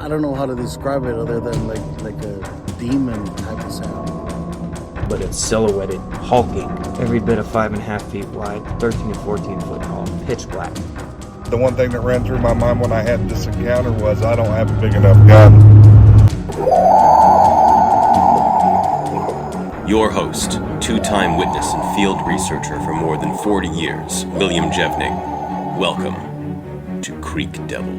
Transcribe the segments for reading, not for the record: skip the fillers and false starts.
I don't know how to describe it other than like a demon type of sound. But it's silhouetted, hulking, every bit of 5.5 feet wide, 13 to 14 foot tall, pitch black. The one thing that ran through my mind when I had this encounter was I don't have a big enough gun. Your host, two-time witness and field researcher for more than 40 years, William Jevning. Welcome to Creek Devil.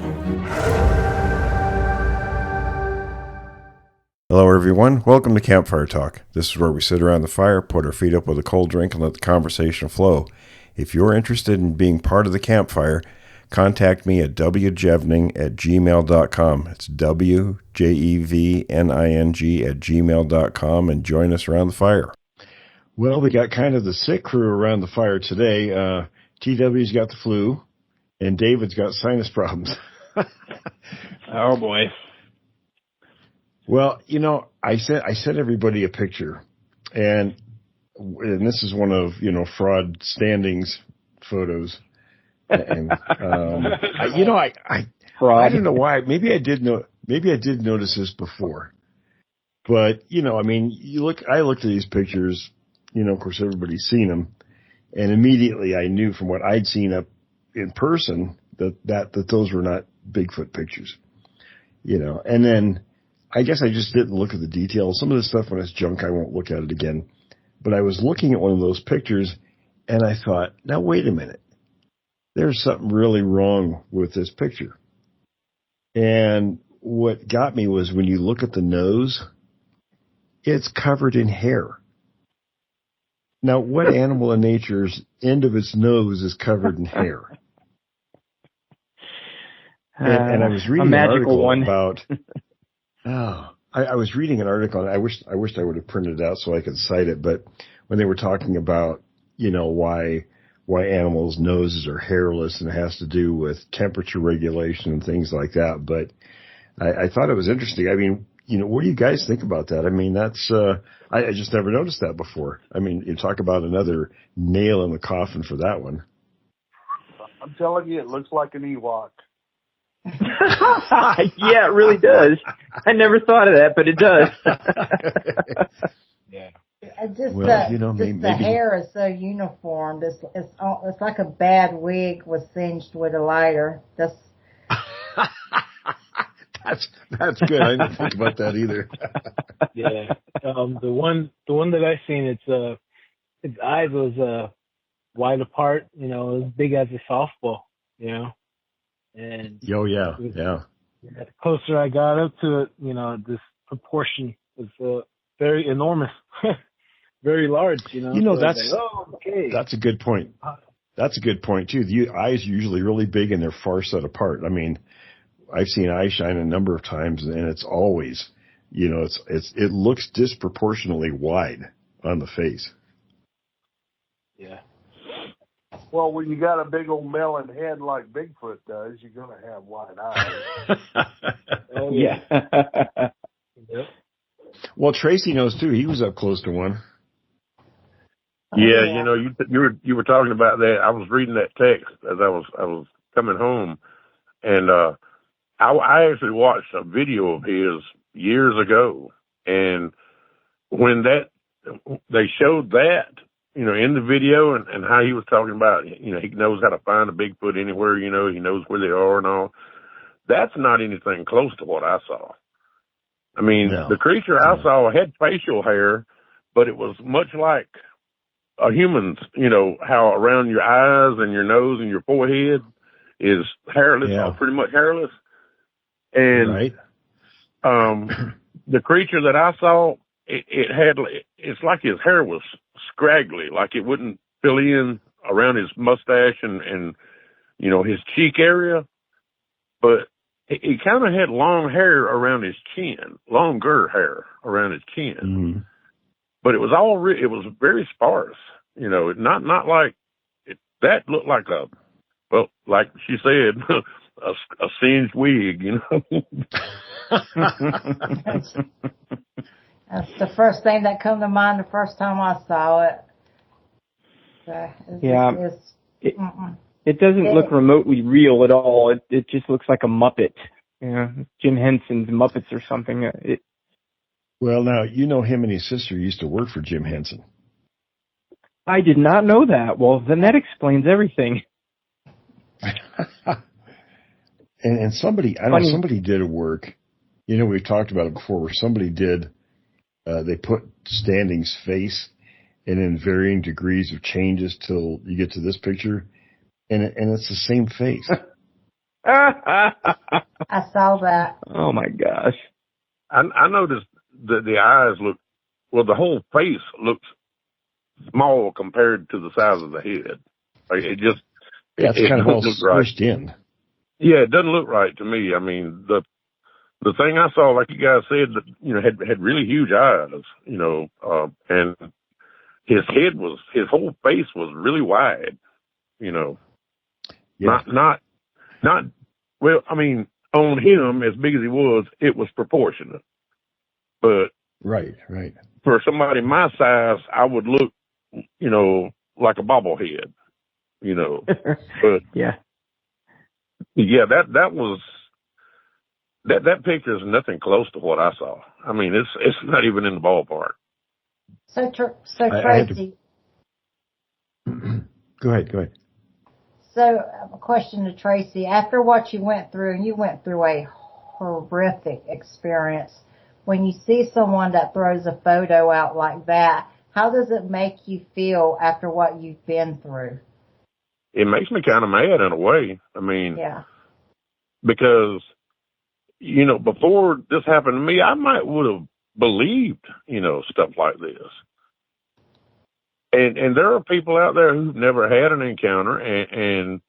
Hello everyone, welcome to Campfire Talk. This is where we sit around the fire, put our feet up with a cold drink, and let the conversation flow. If you're interested in being part of the campfire, contact me at wjevning@gmail.com. It's wjevning@gmail.com and join us around the fire. Well, we got kind of the sick crew around the fire today. TW's got the flu, and David's got sinus problems. Oh boy. Well, you know, I sent everybody a picture, and this is one of, Fraud Standings photos. And, I don't know why. Maybe I did notice this before, but I looked at these pictures, of course everybody's seen them, and immediately I knew from what I'd seen up in person that those were not Bigfoot pictures, and then I guess I just didn't look at the details. Some of the stuff when it's junk, I won't look at it again, but I was looking at one of those pictures and I thought, now wait a minute. There's something really wrong with this picture. And what got me was when you look at the nose, it's covered in hair. Now, what animal in nature's end of its nose is covered in hair? And I was reading an article about. I was reading an article, and I wished I would have printed it out so I could cite it. But when they were talking about, why animals' noses are hairless, and it has to do with temperature regulation and things like that. But I thought it was interesting. I mean, what do you guys think about that? I mean, that's I just never noticed that before. I mean, you talk about another nail in the coffin for that one. I'm telling you, it looks like an Ewok. Yeah, it really does. I never thought of that, but it does. Yeah. The hair is so uniform. It's like a bad wig was singed with a lighter. That's good. I didn't think about that either. Yeah. The one that I seen, its eyes was wide apart. As big as a softball. And yeah. The closer I got up to it, this proportion was very enormous. Very large, That's a good point. That's a good point too. The eyes are usually really big and they're far set apart. I mean, I've seen eye shine a number of times, and it's always, it looks disproportionately wide on the face. Yeah. Well, when you got a big old melon head like Bigfoot does, you're going to have wide eyes. Oh yeah. Yep. Well, Tracy knows too. He was up close to one. Yeah, you were talking about that. I was reading that text as I was coming home, and I actually watched a video of his years ago, and when they showed that, in the video, and how he was talking about, he knows how to find a Bigfoot anywhere, he knows where they are and all. That's not anything close to what I saw. I mean, The creature I saw had facial hair, but it was much like a human's, how around your eyes and your nose and your forehead is hairless, pretty much hairless. And the creature that I saw, it's like his hair was scraggly, like it wouldn't fill in around his mustache and his cheek area, but he kind of had long hair around his chin, longer hair around his chin. Mm-hmm. But it was it was very sparse, not like that looked like like she said, a singed wig, That's the first thing that come to mind the first time I saw it. It doesn't look remotely real at all. It just looks like a Muppet. Jim Henson's Muppets or something. Well, now, you know him and his sister used to work for Jim Henson. I did not know that. Well, then that explains everything. and somebody, I don't know, somebody did a work, we've talked about it before, where somebody did, they put Standing's face and in varying degrees of changes till you get to this picture, and it's the same face. I saw that. Oh my gosh. I noticed that the eyes the whole face looks small compared to the size of the head. Like it just, it's kind of all squished in. Yeah, it doesn't look right to me. I mean, the thing I saw, like you guys said, that, had really huge eyes, and his whole face was really wide, Yeah. Not, well, I mean, on him, as big as he was, it was proportionate. But right. For somebody my size, I would look, like a bobblehead, But yeah, that picture is nothing close to what I saw. I mean, it's not even in the ballpark. So Tracy. Go ahead. So, a question to Tracy. After what you went through, and you went through a horrific experience, when you see someone that throws a photo out like that, how does it make you feel after what you've been through? It makes me kind of mad in a way. I mean, yeah, because, before this happened to me, I might would have believed, stuff like this. And there are people out there who've never had an encounter, and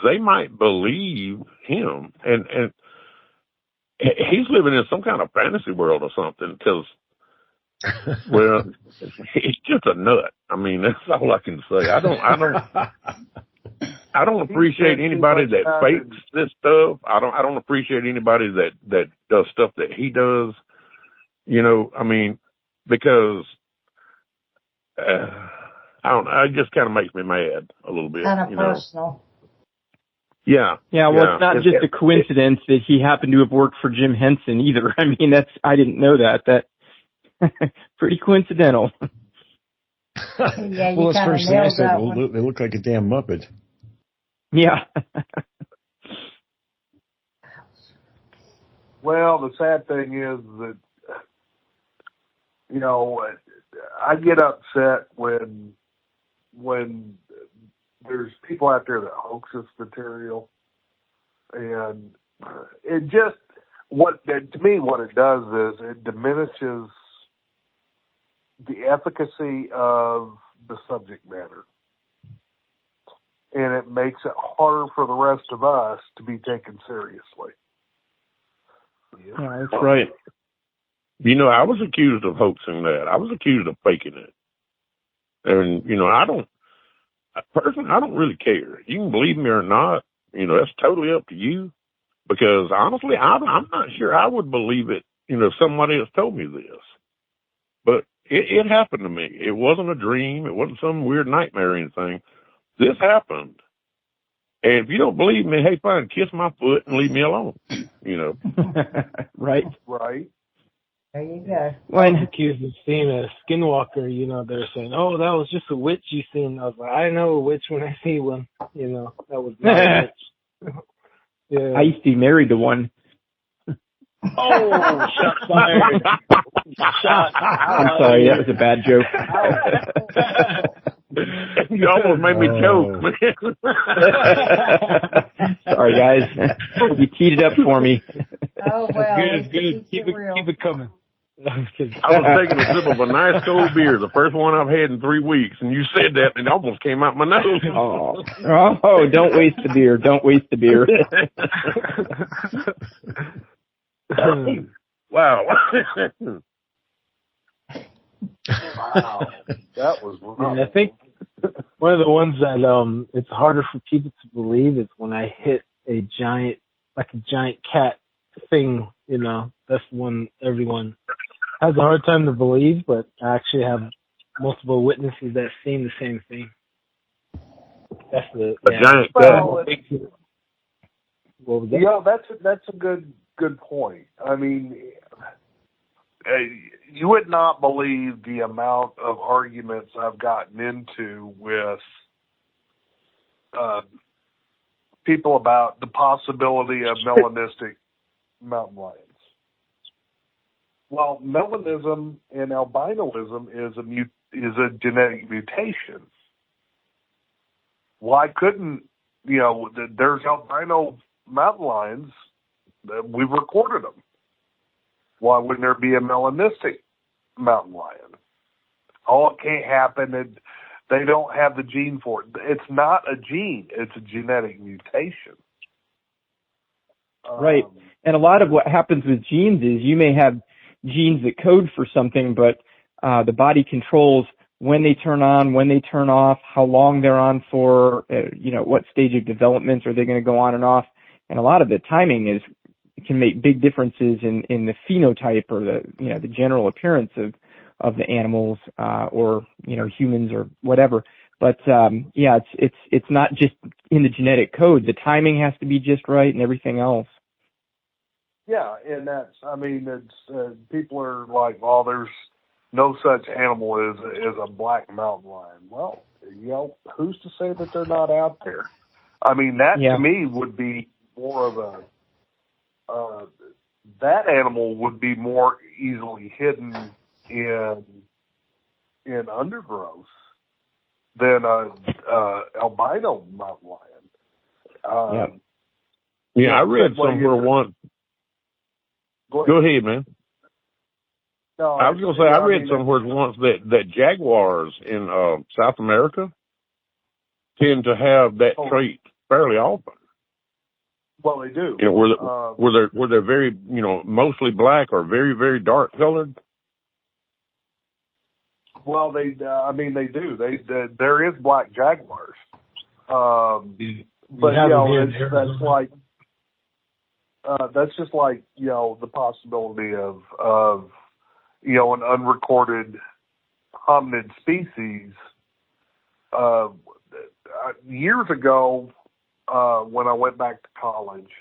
they might believe him. And he's living in some kind of fantasy world or something, because, well, he's just a nut. I mean, that's all I can say. I don't appreciate anybody that fakes this stuff. I don't appreciate anybody that does stuff that he does. I mean, because I don't know, it just kind of makes me mad a little bit. Kind of personal. Yeah. Yeah, well, it's not just a coincidence that he happened to have worked for Jim Henson either. I mean, I didn't know that. That pretty coincidental. Yeah, well, as first thing I said, they look like a damn Muppet. Yeah. Well, the sad thing is that, I get upset when there's people out there that hoax this material, and it just, to me, what it does is it diminishes the efficacy of the subject matter. And it makes it harder for the rest of us to be taken seriously. Yeah, that's right. I was accused of hoaxing that. I was accused of faking it. And, I don't really care. You can believe me or not. That's totally up to you. Because honestly, I'm not sure I would believe it, if somebody else told me this. But it happened to me. It wasn't a dream. It wasn't some weird nightmare or anything. This happened. And if you don't believe me, hey, fine, kiss my foot and leave me alone. Right. Right. There you go. Well, I was accused of seeing a skinwalker, they're saying, oh, that was just a witch you seen. I was like, I know a witch when I see one, that was not a witch. Yeah. I used to be married to one. Oh, shot fired. I'm sorry, that was a bad joke. You almost made me choke, man. Sorry, guys. You teed it up for me. Oh, well. Good. Keep it coming. I was taking a sip of a nice cold beer, the first one I've had in 3 weeks, and you said that, and it almost came out my nose. Oh, don't waste the beer. Don't waste the beer. Wow. Wow. That was rough. And I think one of the ones that it's harder for people to believe is when I hit a giant cat thing, that's one everyone has a hard time to believe, but I actually have multiple witnesses that have seen the same thing. That's giant cat. Well, that's a good good point. I mean, you would not believe the amount of arguments I've gotten into with people about the possibility of melanistic mountain lions. Well, melanism and albinoism is a genetic mutation. Why couldn't, there's albino mountain lions, we've recorded them. Why wouldn't there be a melanistic mountain lion? Oh, it can't happen. They don't have the gene for it. It's not a gene. It's a genetic mutation. Right. And a lot of what happens with genes is you may have genes that code for something, but the body controls when they turn on, when they turn off, how long they're on for, what stage of development are they going to go on and off. And a lot of the timing can make big differences in the phenotype or the general appearance of the animals, or, humans or whatever. But, it's not just in the genetic code. The timing has to be just right and everything else. Yeah. And people are like, well, there's no such animal as a black mountain lion. Well, who's to say that they're not out there? I mean, that to me would be more of that animal would be more easily hidden in undergrowth than albino mountain lion. I read somewhere once. Go ahead, man. No, I was going to say, I read somewhere once that jaguars in South America tend to have that trait fairly often. Well, they do. Were they very, mostly black or very, very dark colored? Well, they do. There is black jaguars. But that's just like the possibility of an unrecorded hominid species. Years ago, when I went back to college,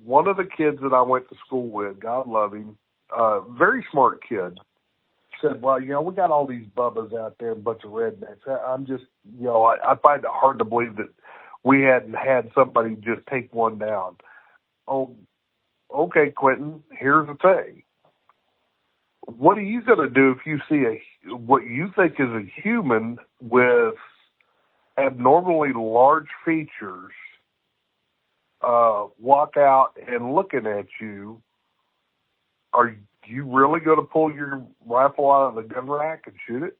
one of the kids that I went to school with, God love him, very smart kid, said, well, we got all these bubbas out there, a bunch of rednecks. I'm just, I find it hard to believe that we hadn't had somebody just take one down. Oh, okay, Quentin, here's the thing. What are you going to do if you see what you think is a human with abnormally large features walk out and looking at you? Are you really going to pull your rifle out of the gun rack and shoot it?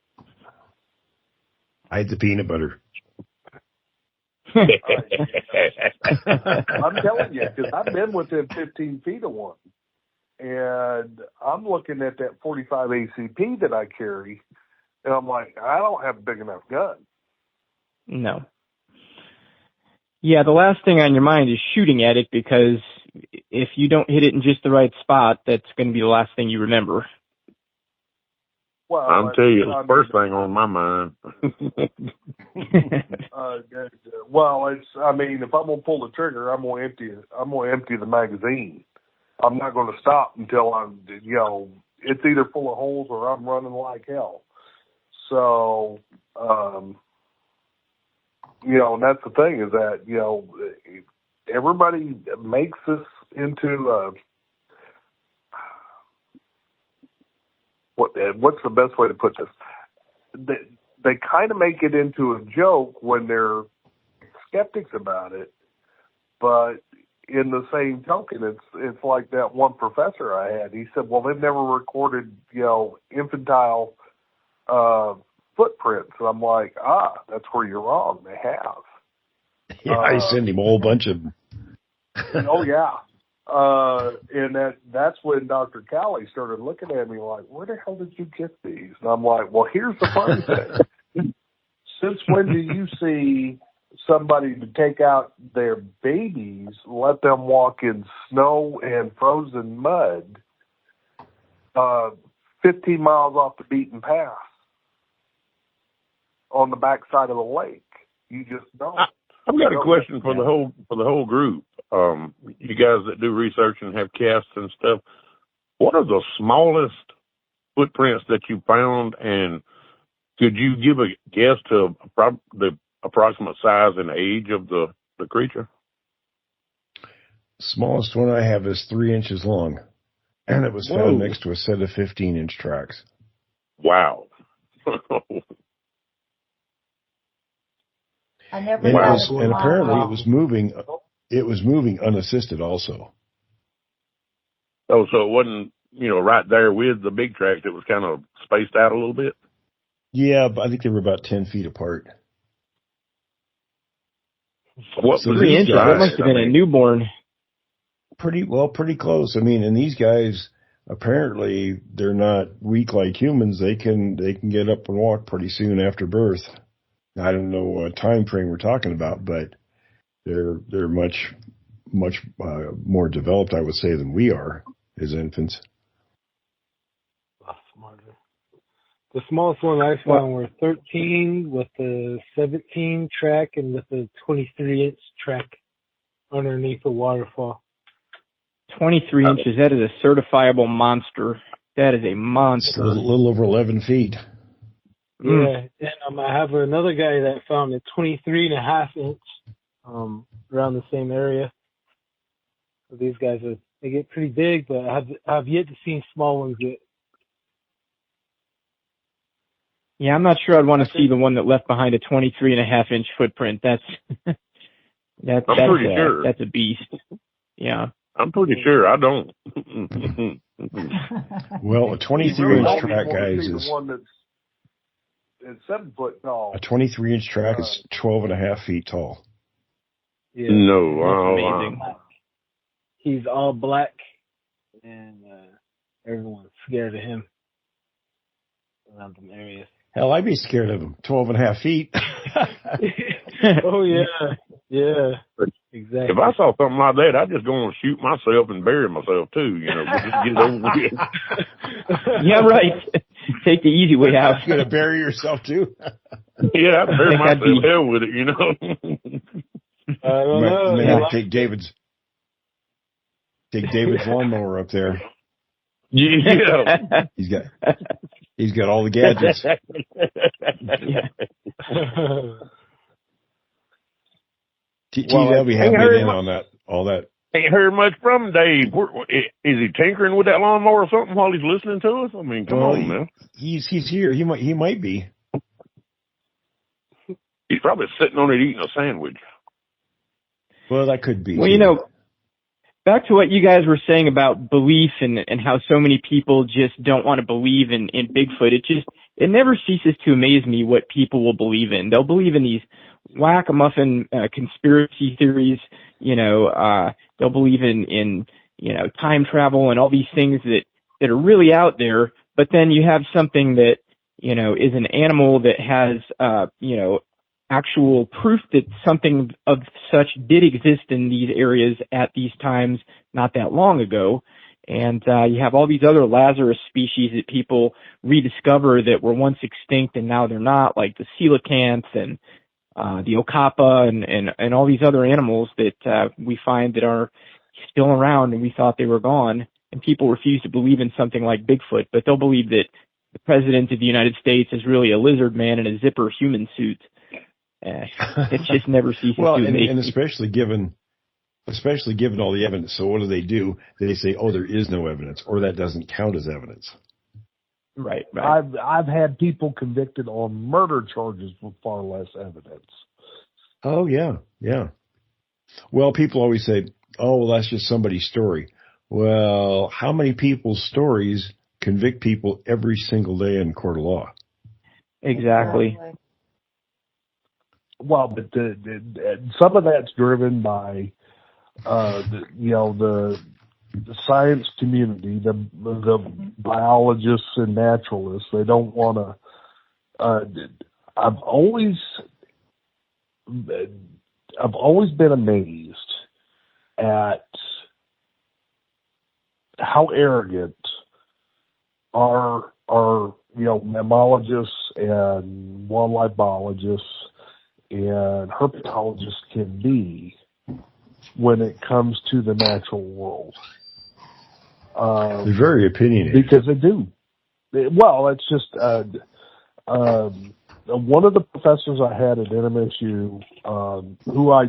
Hide the peanut butter. I'm telling you, because I've been within 15 feet of one. And I'm looking at that 45 ACP that I carry, and I'm like, I don't have a big enough gun. No. Yeah, the last thing on your mind is shooting at it, because if you don't hit it in just the right spot, that's going to be the last thing you remember. Well, I'm telling you, it's the first thing on my mind. If I'm gonna pull the trigger, I'm gonna empty the magazine. I'm not going to stop until it's either full of holes or I'm running like hell. So, and that's the thing is that, everybody makes this into what's the best way to put this? They kind of make it into a joke when they're skeptics about it, but in the same token, it's like that one professor I had. He said, well, they've never recorded, infantile footprints. And I'm like, that's where you're wrong. They have. Yeah, I send him a whole bunch of them. Oh, yeah. And that's when Dr. Callie started looking at me like, where the hell did you get these? And I'm like, well, here's the funny thing. Since when do you see somebody to take out their babies, let them walk in snow and frozen mud 15 miles off the beaten path on the backside of the lake? You just don't. I've got a question for the whole group. You guys that do research and have casts and stuff, what are the smallest footprints that you found, and could you give a guess to the approximate size and age of the creature? Smallest one I have is 3 inches long, and it was found next to a set of 15-inch tracks. Wow. I never and apparently it was moving. It was moving unassisted also. Oh, so it wasn't, right there with the big tracks. It was kind of spaced out a little bit. Yeah, but I think they were about 10 feet apart. What so 3 inches? That must have been a newborn. Pretty close. I mean, and these guys apparently they're not weak like humans. They can get up and walk pretty soon after birth. I don't know what time frame we're talking about, but they're much more developed, I would say, than we are as infants. The smallest one I found were 13 with a 17 track and with a 23-inch track underneath the waterfall. 23 inches. That is a certifiable monster. That is a monster. It's a little over 11 feet. Yeah, and I have another guy that found a 23.5-inch around the same area. So these guys they get pretty big, but I've yet to see small ones yet. Yeah, I'm not sure I'd want to see the one that left behind a 23.5-inch footprint. That's pretty sure that's a beast. Yeah, I'm pretty sure I don't. Well, a 23-inch track, guys, is one that's 7 foot tall. A 23-inch track is 12.5 feet tall. Yeah, amazing. He's all black, and everyone's scared of him around them areas. Hell, I'd be scared of him. 12.5 feet. Oh, yeah, exactly. If I saw something like that, I'd just go and shoot myself and bury myself, too, but just get it over with. Yeah, right. Take the easy way out. You're going to bury yourself, too? Yeah, I'd bury myself hell with it, I don't know. May have to take David's lawnmower up there. Yeah. He's got all the gadgets. TW had me in on that. All that. Ain't heard much from Dave. Is he tinkering with that lawnmower or something while he's listening to us? I mean, come on, man. He's here. He might be. He's probably sitting on it eating a sandwich. Well, that could be. Well, back to what you guys were saying about belief and how so many people just don't want to believe in Bigfoot. It never ceases to amaze me what people will believe in. They'll believe in these whack-a-muffin conspiracy theories. They'll believe in time travel and all these things that are really out there. But then you have something that is an animal that has actual proof that something of such did exist in these areas at these times not that long ago. And you have all these other Lazarus species that people rediscover that were once extinct and now they're not, like the coelacanths and the okapa and all these other animals that we find that are still around and we thought they were gone. And people refuse to believe in something like Bigfoot, but they'll believe that the President of the United States is really a lizard man in a zipper human suit. It just never ceases to amaze and especially given all the evidence. So what do? They say, "Oh, there is no evidence," or that doesn't count as evidence. Right. I've had people convicted on murder charges with far less evidence. Oh yeah. Well, people always say, "Oh, well, that's just somebody's story." Well, how many people's stories convict people every single day in court of law? Exactly. Well, but some of that's driven by, the science community, the biologists and naturalists. They don't want to. I've always been amazed at how arrogant our mammalogists and wildlife biologists and herpetologists can be when it comes to the natural world. They're very opinionated. Because they do. Well, it's just one of the professors I had at NMSU, who I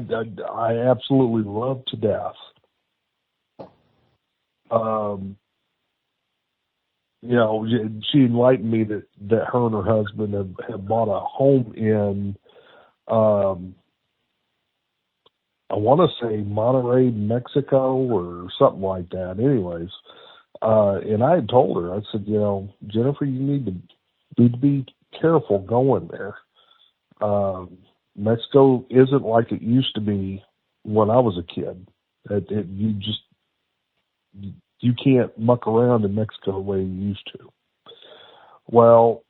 absolutely love to death. She enlightened me that her and her husband have bought a home in, I want to say Monterrey, Mexico, or something like that. Anyways, and I had told her, I said, Jennifer, you need to be careful going there. Mexico isn't like it used to be when I was a kid. You can't muck around in Mexico the way you used to. Well,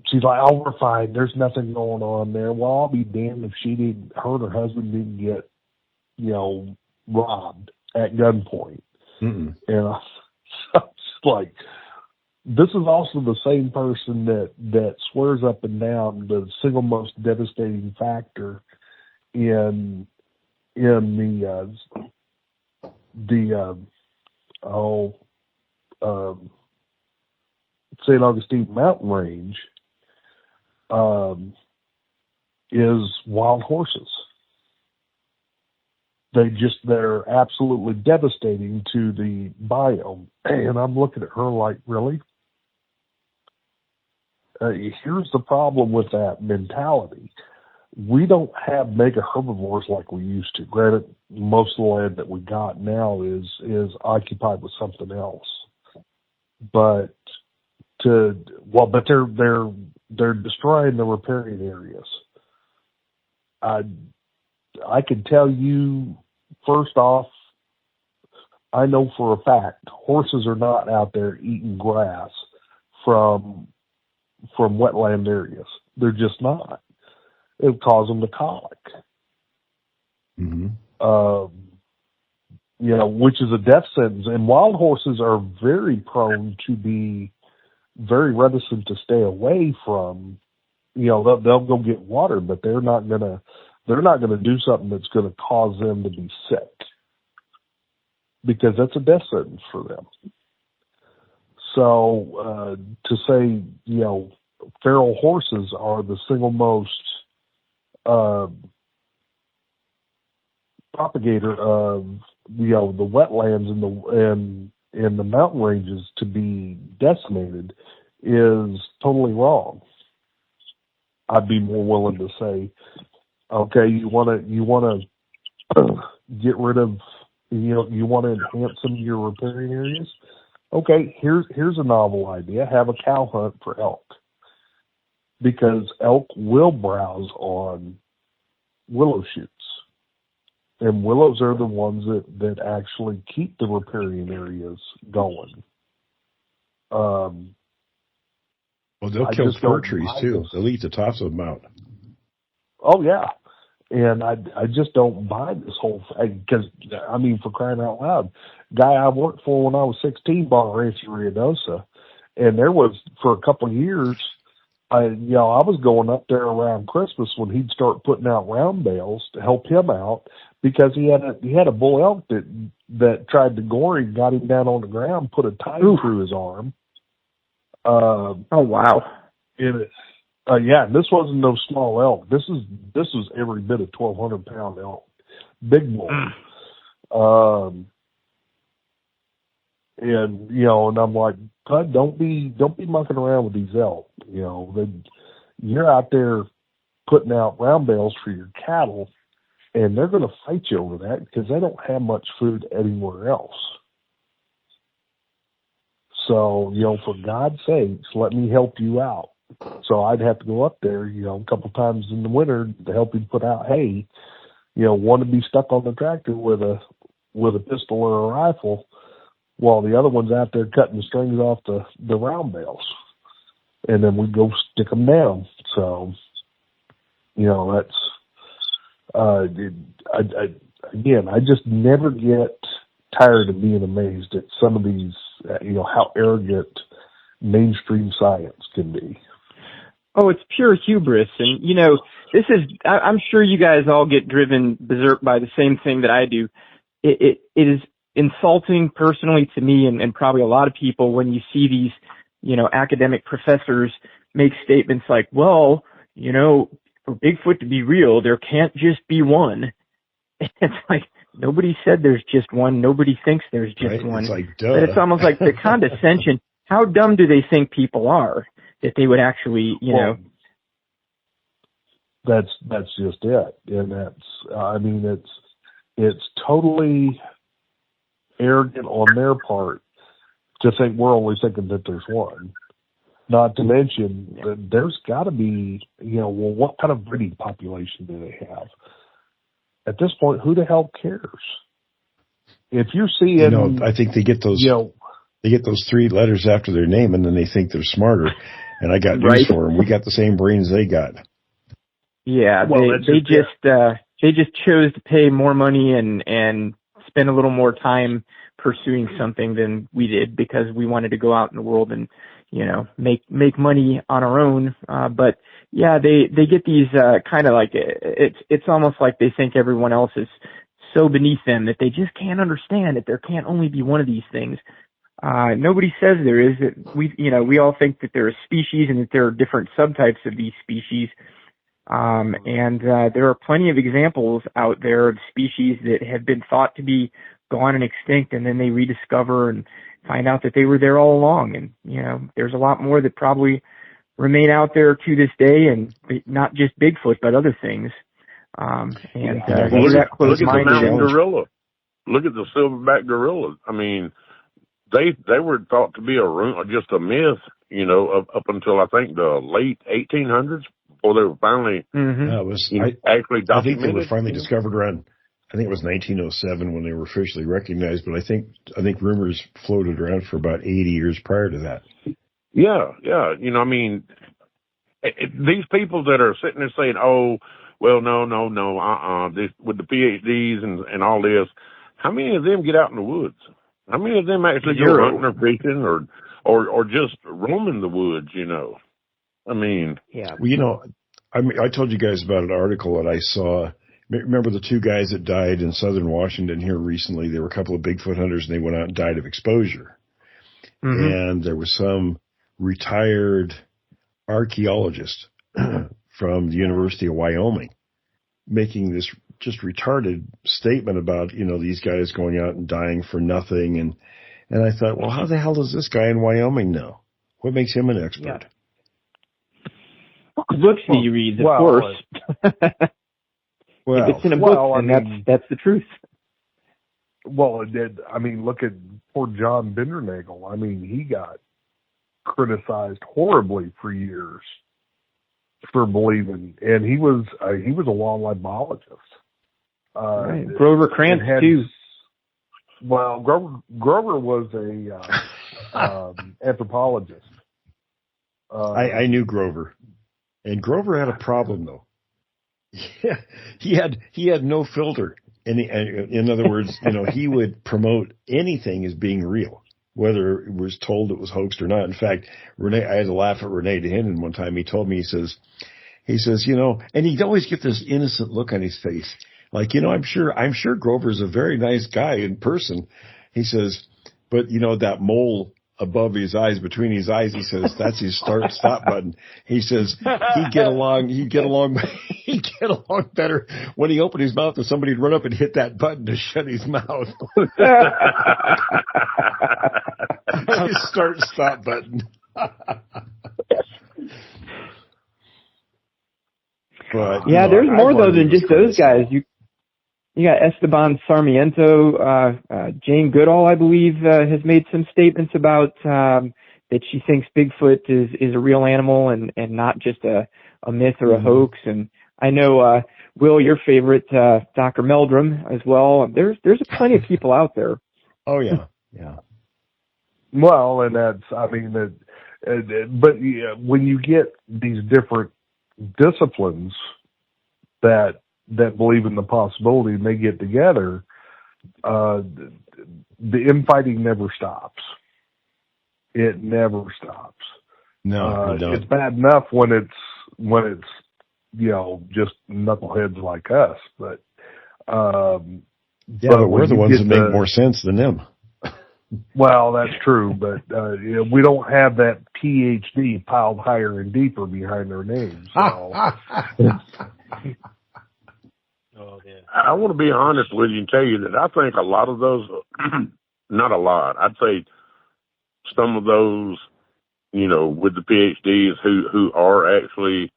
she's like, oh, we're fine. There's nothing going on there. Well, I'll be damned if her and her husband didn't get, robbed at gunpoint. Mm-mm. And I was like, this is also the same person that swears up and down the single most devastating factor in the St. Augustine mountain range is wild horses. They're absolutely devastating to the biome. And I'm looking at her like, really? Here's the problem with that mentality. We don't have mega herbivores like we used to. Granted, most of the land that we got now is occupied with something else. But they're destroying the riparian areas. I can tell you, first off, I know for a fact horses are not out there eating grass from wetland areas. They're just not. It would cause them to colic. Mm-hmm. Which is a death sentence. And wild horses are very prone to be very reticent to stay away from, they'll go get water, but they're not gonna do something that's gonna cause them to be sick, because that's a death sentence for them. So, to say, feral horses are the single most, propagator of, the wetlands and the mountain ranges to be decimated is totally wrong. I'd be more willing to say, okay, you want to get rid of, you want to enhance some of your riparian areas. Okay, here's a novel idea. Have a cow hunt for elk, because elk will browse on willow shoots. And willows are the ones that actually keep the riparian areas going. Well, they'll kill fir trees too. They'll eat the tops of them out. Oh yeah, and I just don't buy this whole thing, because for crying out loud, guy I worked for when I was 16 bought a ranch in Ruidosa, and there was, for a couple of years, I was going up there around Christmas when he'd start putting out round bales to help him out, because he had a bull elk that tried to gore him, got him down on the ground, put a tie through his arm. Oh wow! And this wasn't no small elk. This was every bit of 1,200-pound elk, big bull. And I'm like, Bud, don't be mucking around with these elk. You're out there putting out round bales for your cattle, and they're going to fight you over that because they don't have much food anywhere else. So, for God's sakes, let me help you out. So I'd have to go up there, a couple times in the winter to help him put out hay. One to be stuck on the tractor with a pistol or a rifle, while the other one's out there cutting the strings off the round bales. And then we'd go stick them down. So, that's, I just never get tired of being amazed at some of these, how arrogant mainstream science can be. Oh, it's pure hubris. And, you know, I'm sure you guys all get driven berserk by the same thing that I do. It is insulting personally to me and probably a lot of people when you see these, you know, academic professors make statements like, well, you know, for Bigfoot to be real, there can't just be one. It's like, nobody said there's just one. Nobody thinks there's just one. It's like, duh. But it's almost like the condescension. How dumb do they think people are that they would actually, you know? That's just it. And it's totally arrogant on their part to think we're only thinking that there's one. Not to mention that there's got to be, you know, well, what kind of breeding population do they have? At this point, who the hell cares? If you're seeing, you know, I think they get those, they get those 3 letters after their name, and then they think they're smarter. And I got news for them. We got the same brains they got. Yeah, they just chose to pay more money and spend a little more time pursuing something than we did because we wanted to go out in the world and, you know, make money on our own. But yeah, they get these, kind of like, it's almost like they think everyone else is so beneath them that they just can't understand that there can't only be one of these things. Nobody says there is. We all think that there are species and that there are different subtypes of these species. And there are plenty of examples out there of species that have been thought to be gone and extinct, and then they rediscover and find out that they were there all along. And, you know, there's a lot more that probably remain out there to this day, and not just Bigfoot, but other things. Look at the mountain gorilla. Look at the silverback gorilla. I mean, they were thought to be just a myth, you know, up until I think the late 1800s before they were finally actually documented. I think they were finally discovered around, I think it was 1907 when they were officially recognized, but I think rumors floated around for about 80 years prior to that. Yeah. You know, I mean, these people that are sitting there saying, oh, well, no, with the PhDs and all this, how many of them get out in the woods? How many of them actually go hunting or fishing or just roaming the woods, you know? I mean. Yeah. Well, you know, I told you guys about an article that I saw. Remember the 2 guys that died in southern Washington here recently? There were a couple of Bigfoot hunters, and they went out and died of exposure. Mm-hmm. And there was some retired archaeologist from the University of Wyoming making this just retarded statement about, you know, these guys going out and dying for nothing. And I thought, well, how the hell does this guy in Wyoming know? What makes him an expert? Yeah. Books he reads, of course. If it's in a book, then that's the truth. Well, it did. I mean, look at poor John Bindernagel. I mean, he got criticized horribly for years for believing, and he was a wildlife biologist. Right. Grover Krantz too. Well, Grover was a anthropologist. I knew Grover, and Grover had a problem though. Yeah, he had no filter. In other words, you know, he would promote anything as being real, whether it was told it was hoaxed or not. In fact, I had to laugh at Rene DeHinden one time. He told me, he says, you know, and he'd always get this innocent look on his face. Like, you know, I'm sure Grover's a very nice guy in person. He says, but you know, that mole above his eyes, between his eyes, he says, that's his stop button. He says, he'd get along better when he opened his mouth and somebody'd run up and hit that button to shut his mouth. His stop button. But, yeah, there's more though than just those guys. You got Esteban Sarmiento, Jane Goodall, I believe, has made some statements about that she thinks Bigfoot is a real animal and not just a myth or a hoax. And I know Will, your favorite, Dr. Meldrum as well. There's plenty of people out there. Oh yeah, yeah. Well, and but when you get these different disciplines that believe in the possibility and they get together, the infighting never stops. It never stops. No, you don't. It's bad enough when it's just knuckleheads like us, but but we're the ones that make more sense than them. Well, that's true, but we don't have that PhD piled higher and deeper behind their names. So. Oh, yeah. I want to be honest with you and tell you that I think a lot of those, not a lot, I'd say some of those, with the PhDs who are actually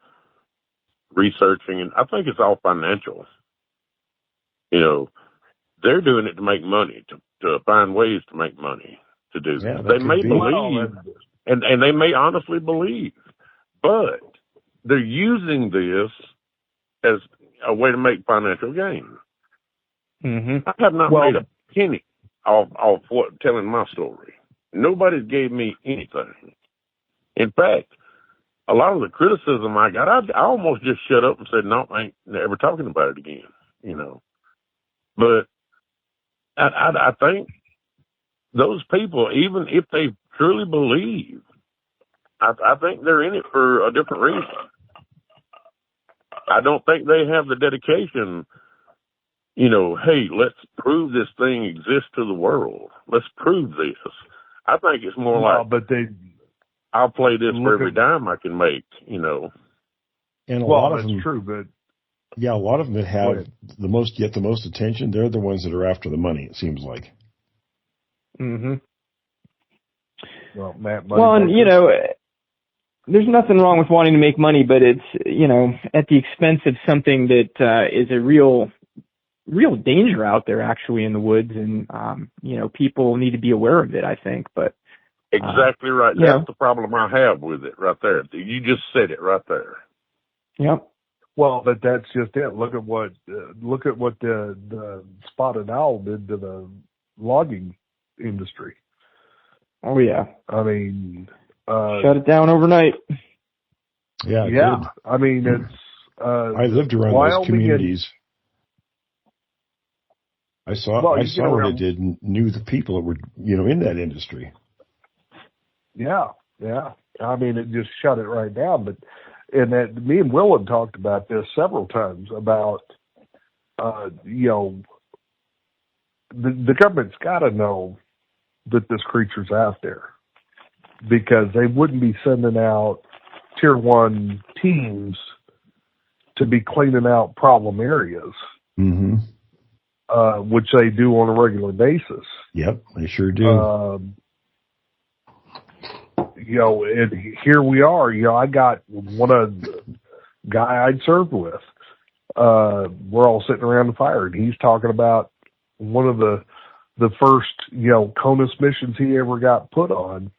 researching, and I think it's all financial. They're doing it to make money, to find ways to make money to do this. They may believe, and they may honestly believe, but they're using this as a way to make financial gain. Mm-hmm. I have not made a penny off telling my story. Nobody's gave me anything. In fact, a lot of the criticism I got, I almost just shut up and said, no, I ain't never talking about it again, But I think those people, even if they truly believe, I think they're in it for a different reason. I don't think they have the dedication, hey, let's prove this thing exists to the world. Let's prove this. I think it's more I'll play this for every dime I can make, And a lot of them, true, but a lot of them that have the most attention, they're the ones that are after the money, it seems like. Mm-hmm. Well, Matt, and there's nothing wrong with wanting to make money, but it's, at the expense of something that is a real danger out there actually in the woods. And, people need to be aware of it, I think. But exactly right. That's the problem I have with it right there. You just said it right there. Yep. Well, but that's just it. Look at what the spotted owl did to the logging industry. Oh yeah. I mean, shut it down overnight. Yeah. I mean, it's. I lived around those communities. I saw what it did and knew the people that were, in that industry. Yeah. I mean, it just shut it right down. But, me and Will had talked about this several times about, the government's got to know that this creature's out there, because they wouldn't be sending out tier 1 teams to be cleaning out problem areas. Mm-hmm. Which they do on a regular basis. Yep, they sure do. And here we are. I got one of the guy I'd served with. We're all sitting around the fire, and he's talking about one of the first, CONUS missions he ever got put on.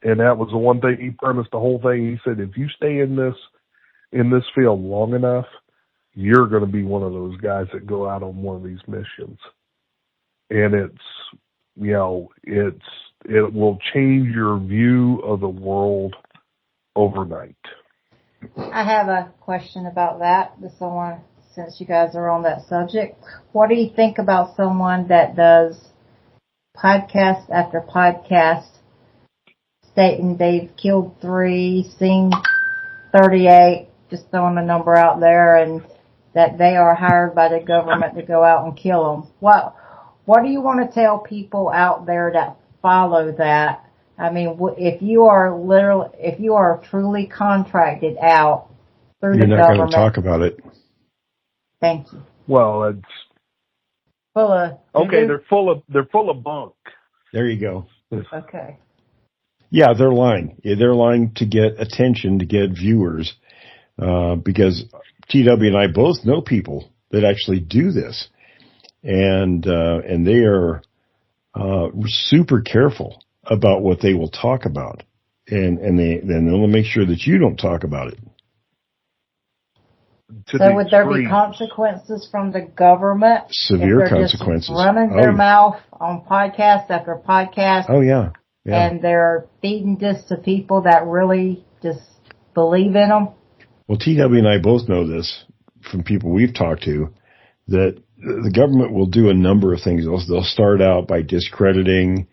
And that was the one thing he premised the whole thing. He said, if you stay in this field long enough, you're going to be one of those guys that go out on one of these missions. And it will change your view of the world overnight. I have a question about that. Since you guys are on that subject, what do you think about someone that does podcast after podcast stating they've killed 3, seen 38, just throwing a number out there, and that they are hired by the government to go out and kill them? What do you want to tell people out there that follow that? I mean, if you are truly contracted out through the government, you're not going to talk about it. Thank you. Well, it's full of. Okay, they're full of bunk. There you go. Okay. Yeah, they're lying. They're lying to get attention, to get viewers, because TW and I both know people that actually do this, and they are super careful about what they will talk about, and they'll make sure that you don't talk about it. So would there be consequences from the government? Severe consequences. Just running their mouth on podcast after podcast. Oh yeah. And they're feeding this to people that really just believe in them. Well, TW and I both know this from people we've talked to, that the government will do a number of things. They'll start out by discrediting.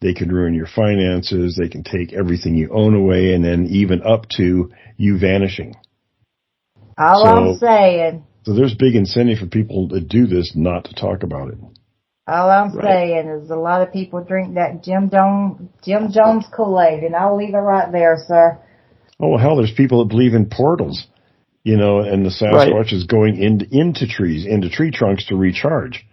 They can ruin your finances. They can take everything you own away, and then even up to you vanishing. All I'm saying. So there's big incentive for people that do this not to talk about it. All I'm saying is a lot of people drink that Jim Jones Kool-Aid, and I'll leave it right there, sir. Oh, well, hell, there's people that believe in portals, and the Sasquatch is going into trees, into tree trunks to recharge.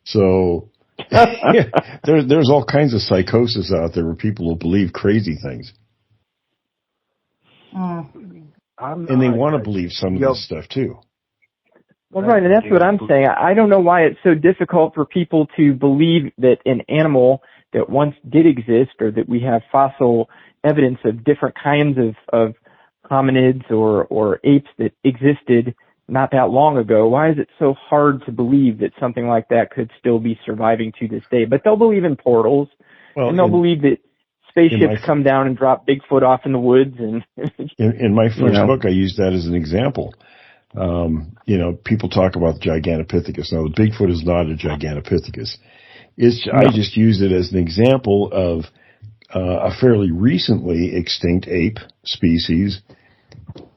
So there's all kinds of psychosis out there where people will believe crazy things. And they want to believe some of this stuff, too. Well, right, and that's what I'm saying. I don't know why it's so difficult for people to believe that an animal that once did exist, or that we have fossil evidence of different kinds of hominids or apes that existed not that long ago. Why is it so hard to believe that something like that could still be surviving to this day? But they'll believe in portals, and they'll believe that spaceships come down and drop Bigfoot off in the woods. And in my first book, I used that as an example. People talk about the Gigantopithecus. Now, the Bigfoot is not a Gigantopithecus. I just use it as an example of a fairly recently extinct ape species,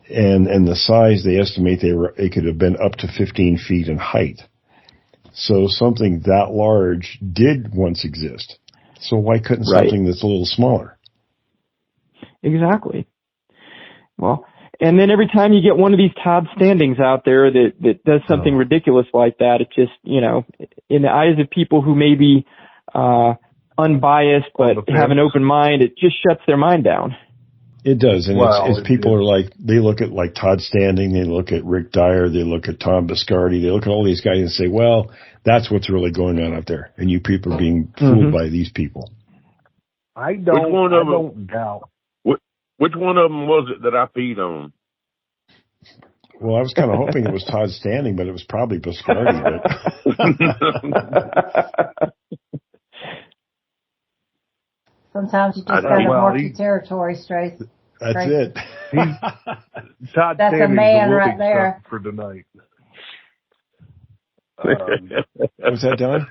and the size they estimate they could have been up to 15 feet in height. So something that large did once exist. So why couldn't something that's a little smaller? Exactly. Well, and then every time you get one of these Todd Standings out there that does something ridiculous like that, it just, in the eyes of people who may be unbiased but have an open mind, it just shuts their mind down. It does, and it's people are like, they look at like Todd Standing, they look at Rick Dyer, they look at Tom Biscardi, they look at all these guys and say, well, that's what's really going on out there, and you people are being fooled by these people. I don't doubt. Which one of them was it that I peed on? Well, I was kind of hoping it was Todd Standing, but it was probably Biscardi. Sometimes you just got to mark your territory straight. That's it. Todd That's a man right there. For tonight. Was that done?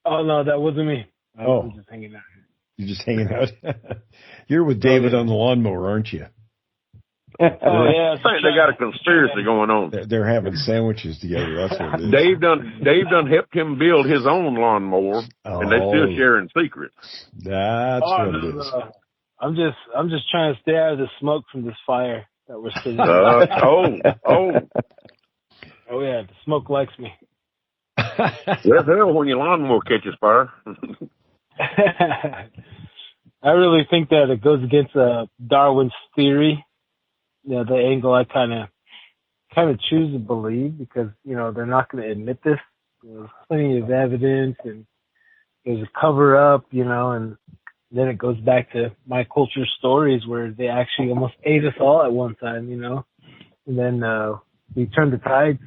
Oh, no, that wasn't me. I was just hanging out. You're just hanging out? You're with David on the lawnmower, aren't you? Oh, yeah. I think they got a conspiracy going on. They're having sandwiches together. That's what it is. Dave done helped him build his own lawnmower, and they still sharing secrets. That's what it is. I'm just trying to stay out of the smoke from this fire that we're sitting. Oh yeah, the smoke likes me. Well, hell, when your lawnmower catches fire. I really think that it goes against Darwin's theory. The angle I kind of choose to believe, because they're not going to admit this. There's plenty of evidence, and there's a cover up, and then it goes back to my culture stories where they actually almost ate us all at one time, and then we turned the tides.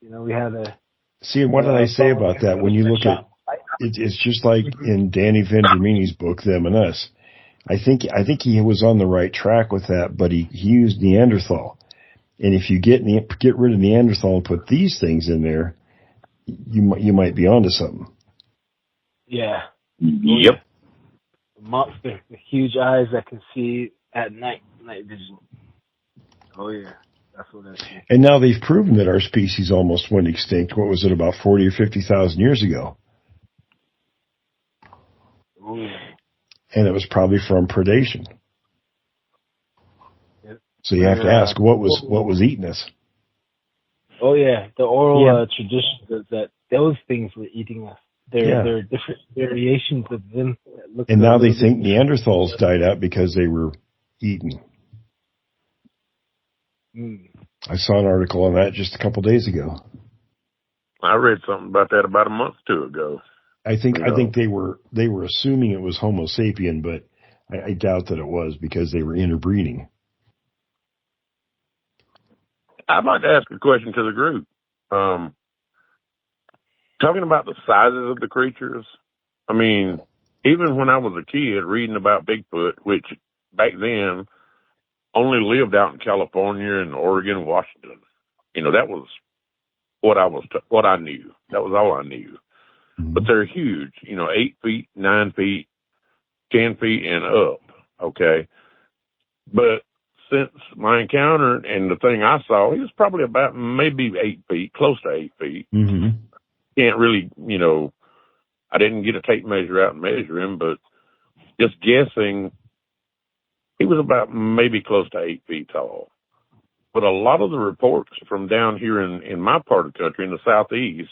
We had a see. What did I say about that? When you look at it's just like in Danny Vendramini's book, Them and Us. I think he was on the right track with that, but he used Neanderthal. And if you get rid of Neanderthal and put these things in there, you might be onto something. Yeah. Yep. The monster, the huge eyes that can see at night vision. Oh yeah, that's what that is. And now they've proven that our species almost went extinct. What was it, about 40 or 50,000 years ago? Oh yeah. And it was probably from predation. Yep. So you have to ask, what was eating us? Oh yeah, the oral tradition is that those things were eating us. There are different variations of them. And now they think Neanderthals died out because they were eaten. I saw an article on that just a couple days ago. I read something about that about a month or two ago. I think they were assuming it was Homo sapien, but I doubt that it was because they were interbreeding. I'd like to ask a question to the group. Talking about the sizes of the creatures, I mean, even when I was a kid reading about Bigfoot, which back then only lived out in California and Oregon, Washington, that was what I knew. That was all I knew. but they're huge, 8 feet, 9 feet, 10 feet and up. Okay. But since my encounter and the thing I saw, he was probably about maybe 8 feet, close to 8 feet. Mm-hmm. Can't really, I didn't get a tape measure out and measure him, but just guessing, he was about maybe close to 8 feet tall. But a lot of the reports from down here in my part of the country, in the southeast,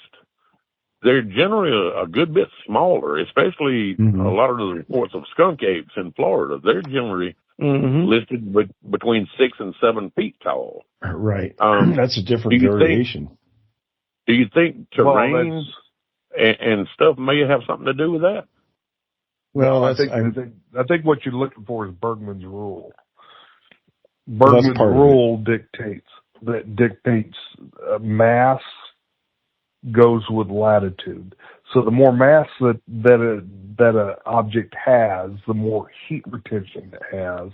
they're generally a good bit smaller, especially a lot of the reports of skunk apes in Florida. They're generally listed between 6 and 7 feet tall. Right. That's a different variation. Do you think terrain and stuff may have something to do with that? Well, I think what you're looking for is Bergman's rule. Bergman's rule dictates mass goes with latitude. So the more mass that an object has, the more heat retention it has,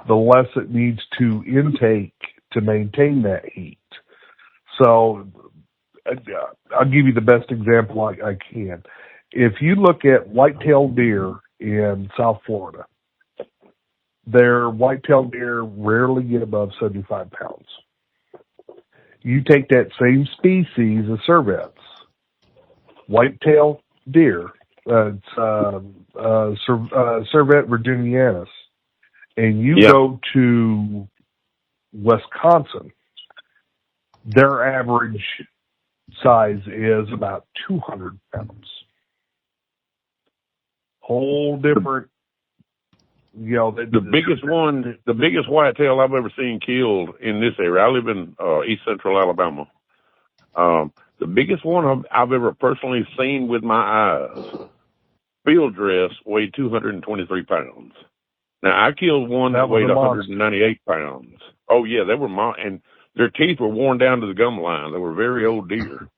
the less it needs to intake to maintain that heat. So I'll give you the best example I can. If you look at white-tailed deer in South Florida, their white-tailed deer rarely get above 75 pounds. You take that same species of cervets, white-tailed deer, Cervet virginianus, and you go to Wisconsin, their average size is about 200 pounds. Whole different, the biggest whitetail I've ever seen killed in this area. I live in east central Alabama. The biggest one I've ever personally seen with my eyes, field dress, weighed 223 pounds. Now, I killed one that weighed 198 pounds. Oh, yeah, they were and their teeth were worn down to the gum line. They were very old deer.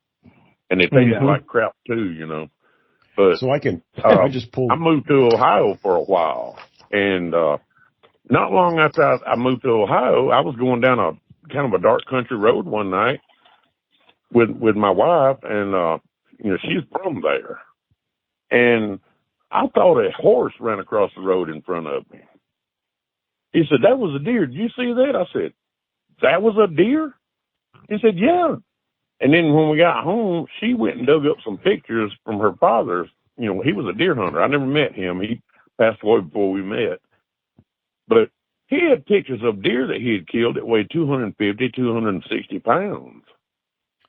And they tasted like crap, too, But so I moved to Ohio for a while. And not long after I moved to Ohio, I was going down a kind of a dark country road one night with my wife, and she's from there. And I thought a horse ran across the road in front of me. He said, "That was a deer. Did you see that?" I said, "That was a deer?" He said, "Yeah." And then when we got home, she went and dug up some pictures from her father's. He was a deer hunter. I never met him. He passed away before we met. But he had pictures of deer that he had killed that weighed 250, 260 pounds.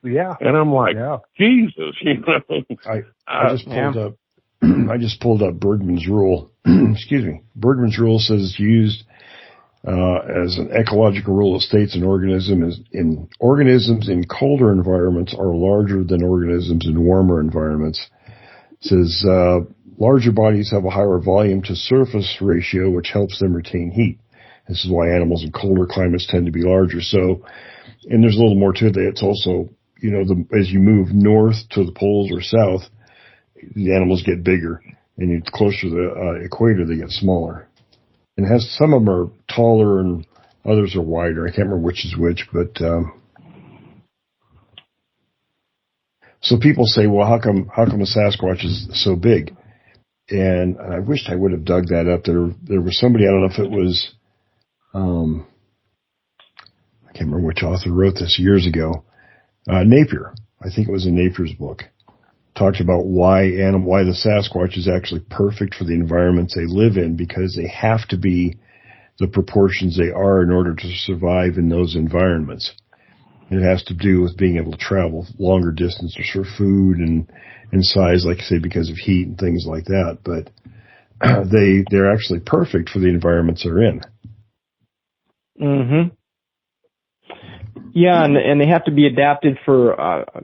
Yeah. And I'm like, Jesus, I just pulled up Bergman's rule. Excuse me. Bergman's rule says it's used as an ecological rule that states organisms in colder environments are larger than organisms in warmer environments. It says larger bodies have a higher volume to surface ratio, which helps them retain heat. This is why animals in colder climates tend to be larger. So, and there's a little more to it. It's also, as you move north to the poles or south, the animals get bigger, and you closer to the equator, they get smaller. And some of them are taller and others are wider. I can't remember which is which, but so people say, well, how come a Sasquatch is so big? And I wished I would have dug that up. There was somebody, I don't know if it was, I can't remember which author wrote this years ago. Napier, I think it was in Napier's book, talked about why the Sasquatch is actually perfect for the environments they live in, because they have to be the proportions they are in order to survive in those environments. It has to do with being able to travel longer distances for food and size, like I say, because of heat and things like that. But they're actually perfect for the environments they're in. Mm-hmm. Yeah, and they have to be adapted for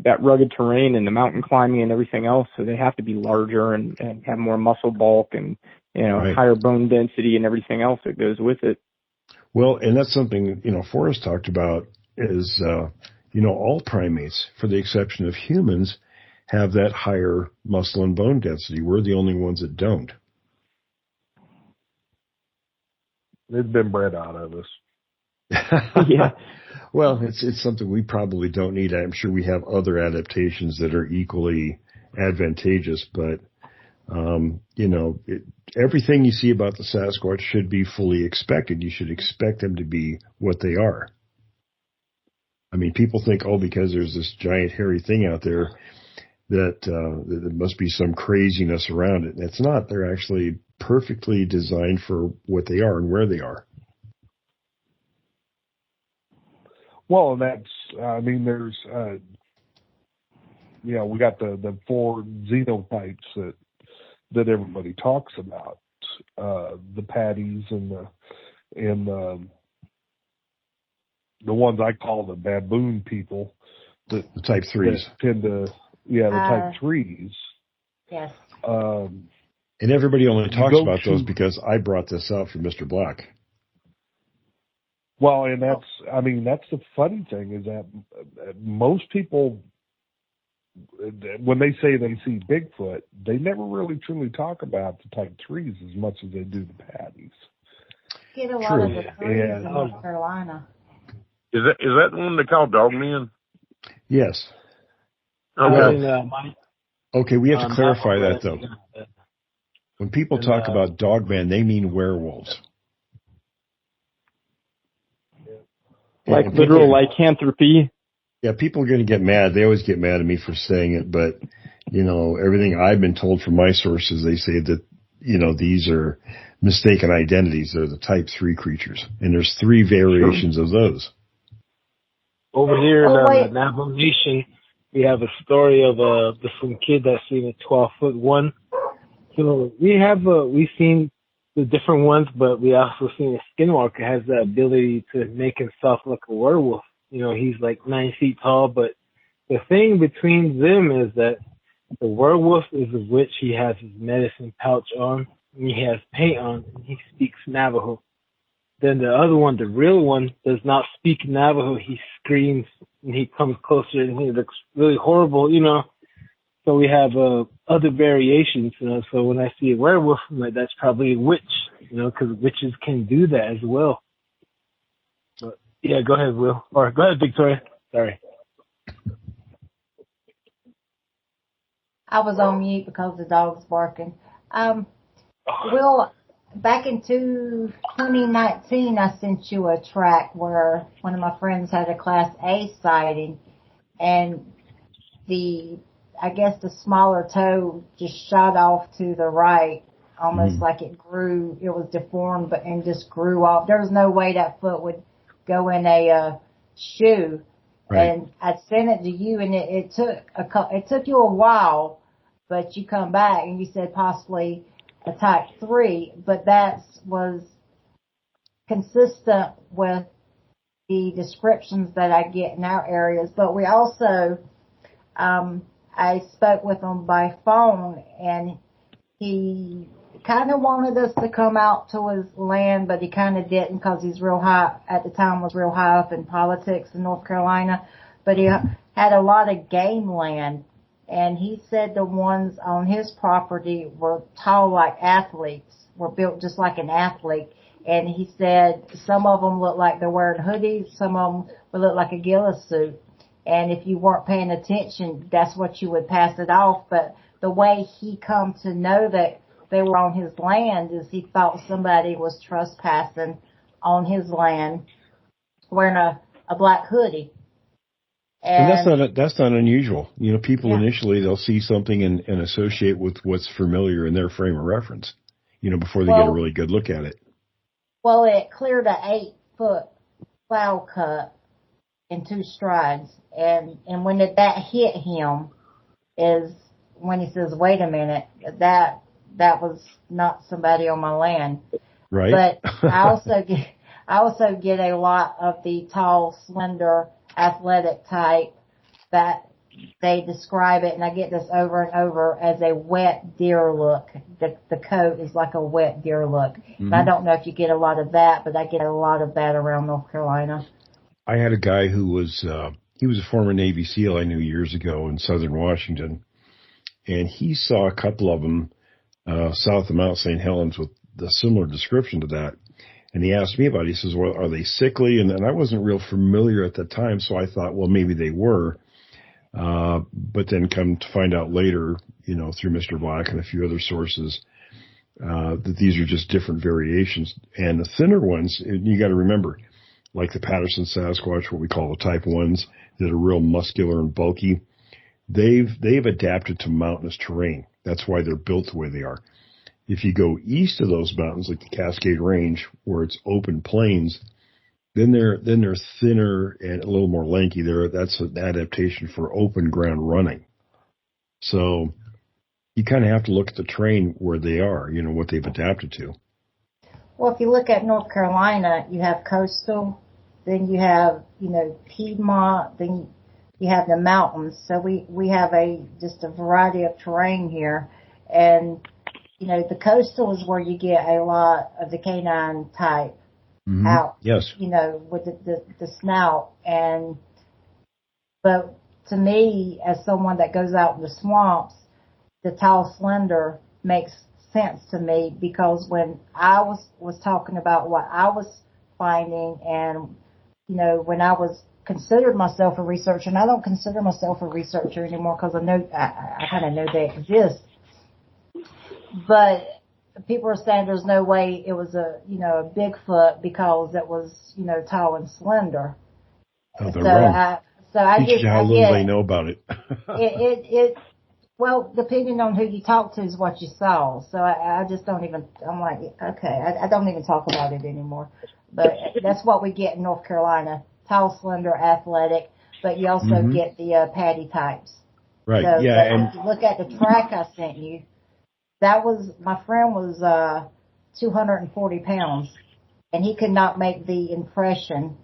that rugged terrain and the mountain climbing and everything else. So they have to be larger and have more muscle bulk and higher bone density and everything else that goes with it. Well, and that's something Forrest talked about is all primates, for the exception of humans, have that higher muscle and bone density. We're the only ones that don't. They've been bred out of us. Yeah. Well, it's something we probably don't need. I'm sure we have other adaptations that are equally advantageous, but everything you see about the Sasquatch should be fully expected. You should expect them to be what they are. I mean, people think, because there's this giant hairy thing out there that there must be some craziness around it. And it's not. They're actually perfectly designed for what they are and where they are. Well, and that's, there's, we got the 4 xenotypes that everybody talks about, the patties and the ones I call the baboon people, the type 3s tend to, the type 3s. Yes. And everybody only talks about those because I brought this out for Mr. Black. Well, and that's the funny thing is that most people, when they say they see Bigfoot, they never really truly talk about the type 3s as much as they do the patties. Get a lot of the 3s in North Carolina. Is that the one they call dogmen? Yes. Okay. Okay, we have to clarify that though. When people talk about dogman, they mean werewolves. Like literal lycanthropy. Yeah, people are going to get mad. They always get mad at me for saying it, but everything I've been told from my sources, they say that these are mistaken identities. They're the type 3 creatures, and there's 3 variations of those. Over here in the Navajo Nation, we have a story of some kid that's seen a 12-foot one. So we've seen the different ones, but we also seen a skinwalker has the ability to make himself look a werewolf. He's like 9 feet tall, but the thing between them is that the werewolf is a witch. He has his medicine pouch on, and he has paint on, and he speaks Navajo. Then the other one, the real one, does not speak Navajo. He screams, and he comes closer, and he looks really horrible, So we have other variations, So when I see a werewolf, I'm like, that's probably a witch, because witches can do that as well. But yeah, go ahead, Will. Or go ahead, Victoria. Sorry. I was on mute because the dog's barking. Will, back in 2019, I sent you a track where one of my friends had a Class A sighting, and I guess the smaller toe just shot off to the right, almost like it was deformed, and just grew off. There was no way that foot would go in a shoe. Right. And I sent it to you, and it took you a while, but you come back and you said possibly a type 3, but that was consistent with the descriptions that I get in our areas. But we also, I spoke with him by phone, and he kind of wanted us to come out to his land, but he kind of didn't because he's real high, at the time was real high up in politics in North Carolina. But he had a lot of game land, and he said the ones on his property were tall like athletes, were built just like an athlete. And he said some of them looked like they're wearing hoodies, some of them would look like a ghillie suit. And if you weren't paying attention, that's what you would pass it off. But the way he come to know that they were on his land is he thought somebody was trespassing on his land wearing a black hoodie. And that's not unusual. People initially, they'll see something and associate with what's familiar in their frame of reference, before they get a really good look at it. Well, it cleared an 8-foot plow cut in 2 strides. And when that hit him is when he says, wait a minute, that was not somebody on my land. Right. But I also get a lot of the tall, slender, athletic type that they describe it, and I get this over and over, as a wet deer look. The coat is like a wet deer look. Mm-hmm. And I don't know if you get a lot of that, but I get a lot of that around North Carolina. I had a guy who was, he was a former Navy SEAL I knew years ago in southern Washington, and he saw a couple of them south of Mount St. Helens with a similar description to that. And he asked me about it. He says, well, are they sickly? And I wasn't real familiar at the time, so I thought, well, maybe they were. But then come to find out later, through Mr. Black and a few other sources, that these are just different variations. And the thinner ones, you got to remember, like the Patterson Sasquatch, what we call the type 1s, that are real muscular and bulky, they've adapted to mountainous terrain. That's why they're built the way they are. If you go east of those mountains, like the Cascade Range, where it's open plains, then they're thinner and a little more lanky. That's an adaptation for open ground running. So you kind of have to look at the terrain where they are, what they've adapted to. Well, if you look at North Carolina, you have coastal, then you have, Piedmont, then you have the mountains. So we have just a variety of terrain here. And, the coastal is where you get a lot of the canine type out. Yes. With the snout. But to me, as someone that goes out in the swamps, the tall, slender makes sense to me, because when I was talking about what I was finding, and when I was considered myself a researcher, and I don't consider myself a researcher anymore because I know I kind of know they exist, but people are saying there's no way it was a Bigfoot because it was tall and slender. Oh, they're wrong. I Teach you how little they know about it. Well, depending on who you talk to is what you saw. So I just don't even, I'm like, okay, I don't even talk about it anymore. But that's what we get in North Carolina. Tall, slender, athletic, but you also get the patty types. Right, so, yeah. And if you look at the track I sent you, my friend was 240 pounds, and he could not make the impression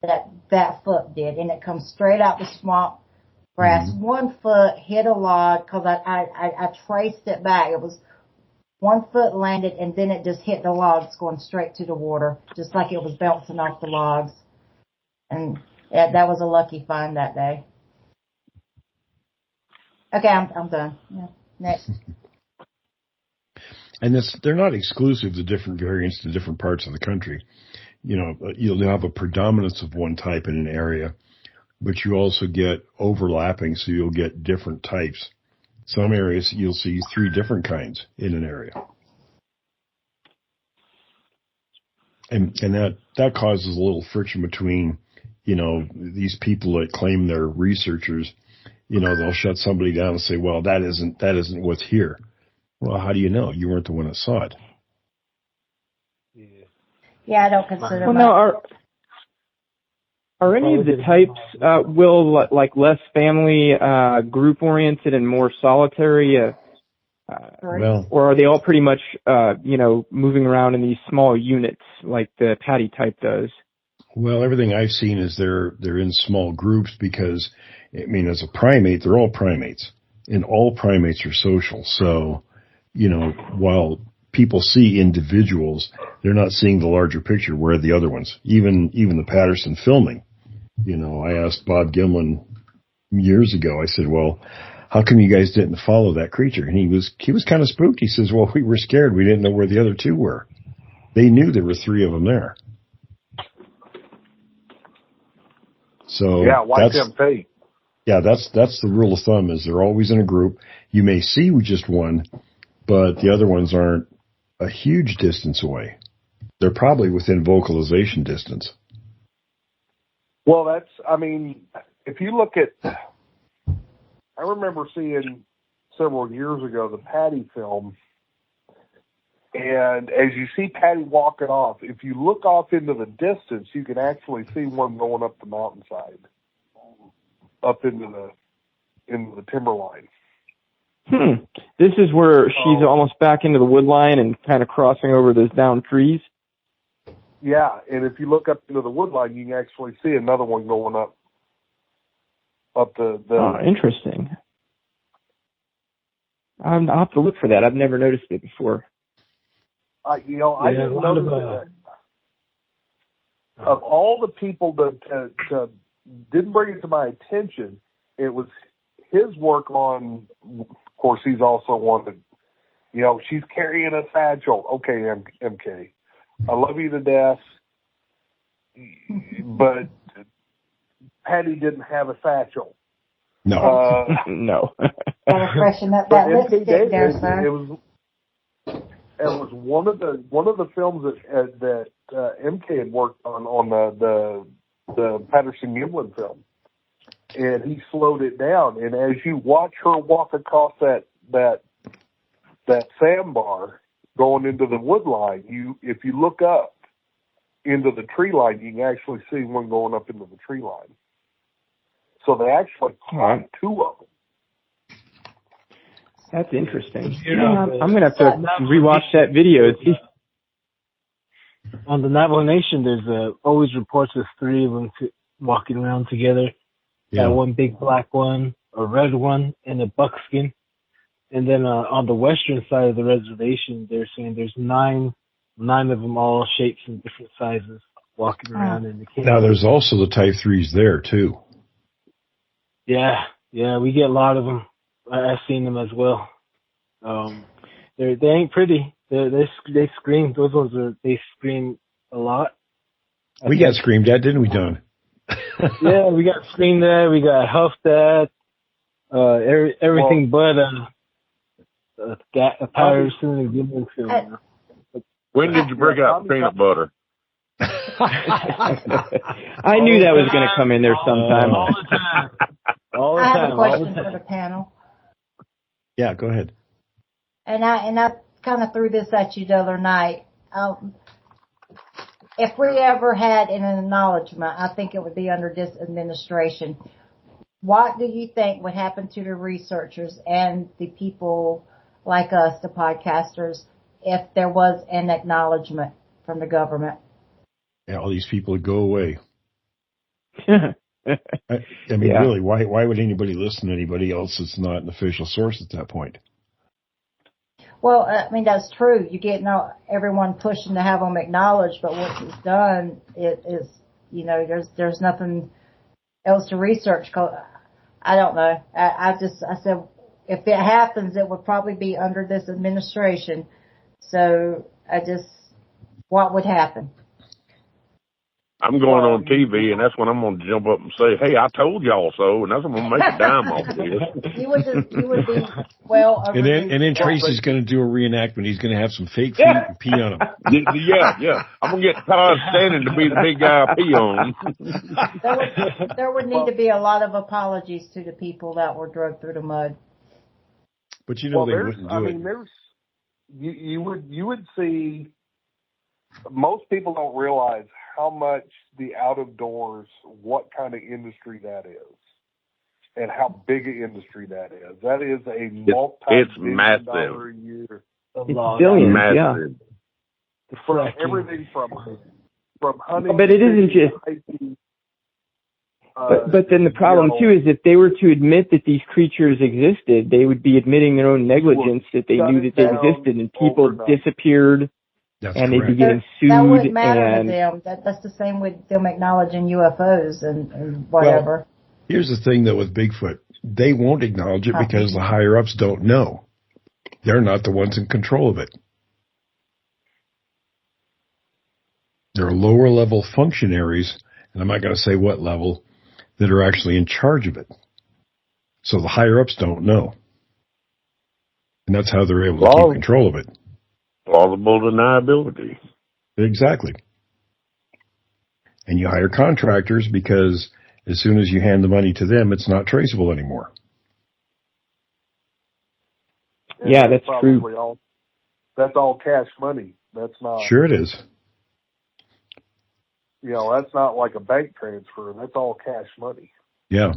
that foot did. And it comes straight out the swamp. Grass, 1 foot hit a log, because I traced it back. It was 1 foot landed, and then it just hit the logs going straight to the water, just like it was bouncing off the logs. And that was a lucky find that day. Okay, I'm done. Yeah. Next. And they're not exclusive to different variants to different parts of the country. You'll have a predominance of one type in an area, but you also get overlapping, so you'll get different types. Some areas you'll see 3 different kinds in an area. And that causes a little friction between, these people that claim they're researchers. They'll shut somebody down and say, well, that isn't what's here. Well, how do you know? You weren't the one that saw it. Yeah, I don't consider. Well, now, are any of the types, Will, like less family, group oriented and more solitary? Or are they all pretty much, moving around in these small units like the patty type does? Well, everything I've seen is they're in small groups because, as a primate, they're all primates, and all primates are social. So, while people see individuals, they're not seeing the larger picture. Where the other ones, even the Patterson filming, I asked Bob Gimlin years ago. I said, "Well, how come you guys didn't follow that creature?" And he was kind of spooked. He says, "Well, we were scared. We didn't know where the other 2 were. They knew there were 3 of them there." So yeah, watch them pay. Yeah, that's the rule of thumb, is they're always in a group. You may see just one, but the other ones aren't a huge distance away. They're probably within vocalization distance. Well, if you look at, I remember seeing several years ago the Patty film, and as you see Patty walking off, if you look off into the distance, you can actually see one going up the mountainside, up into the timberline. This is where she's almost back into the wood line and kind of crossing over those downed trees. Yeah, and if you look up into the wood line, you can actually see another one going up the. Oh, interesting. I'll have to look for that. I've never noticed it before. I didn't notice that. Of all the people that didn't bring it to my attention, it was his work on. Of course, he's also one that, she's carrying a satchel. Okay, MK, I love you to death, but Patty didn't have a satchel. No. No. Gotta freshen up But that MK lipstick Dave, there, sir. it was one of the films that MK had worked on the Patterson Gimlin film, and he slowed it down. And as you watch her walk across that sandbar going into the wood line, if you look up into the tree line, you can actually see one going up into the tree line. So they actually caught two of them. That's interesting. I'm going to have to rewatch that video. On the Navajo Nation, there's always reports of three of them walking around together. Yeah. One big black one, a red one, and a buckskin. And then on the western side of the reservation, they're saying there's nine of them, all shapes and different sizes, walking around in the canyon. Now, there's also the Type 3s there, too. Yeah, we get a lot of them. I've seen them as well. They ain't pretty. They scream. Those ones they scream a lot. We got screamed at, didn't we, Don? Yeah, we got screamed at. We got huffed at. Everything but Patterson and Gimlin film. When did you break out the peanut butter? I knew that was going to come in there sometime. All the time. All the I time. have a question for the panel. Yeah, go ahead. And I kind of threw this at you the other night. If we ever had an acknowledgement, I think it would be under this administration. What do you think would happen to the researchers and the people like us, the podcasters, if there was an acknowledgement from the government? Yeah, all these people would go away. I mean, really, why would anybody listen to anybody else that's not an official source at that point? Well, I mean, that's true. You get everyone pushing to have them acknowledged, but what he's done is, there's nothing else to research. I don't know. I said, if it happens, it would probably be under this administration. So what would happen? I'm going on TV, and that's when I'm going to jump up and say, "Hey, I told y'all so," and that's when I'm going to make a dime off of this. You would be well. And then Tracy's going to do a reenactment. He's going to have some fake feet and pee on them. Yeah. I'm going to get Todd Standing to be the big guy I pee on. There would need to be a lot of apologies to the people that were dragged through the mud. But they wouldn't do it. You would see. Most people don't realize how much the out of doors, what kind of industry that is, and how big an industry that is. That is a multi-billion dollar a year. It's billions, massive. Yeah. From everything from hunting. But it isn't just. But then the problem too is if they were to admit that these creatures existed, they would be admitting their own negligence that they knew that they existed, and people disappeared. That's and correct. they'd be getting sued. That wouldn't matter to them. That's the same with them acknowledging UFOs and whatever. Well, here's the thing, though, with Bigfoot. They won't acknowledge it because the higher-ups don't know. They're not the ones in control of it. There are lower-level functionaries, and I'm not going to say what level, that are actually in charge of it. So the higher-ups don't know. And that's how they're able to keep control of it. Plausible deniability. Exactly. And you hire contractors because as soon as you hand the money to them, it's not traceable anymore. Yeah, that's true. That's all cash money. That's not. Sure it is. That's not like a bank transfer. That's all cash money. Yeah.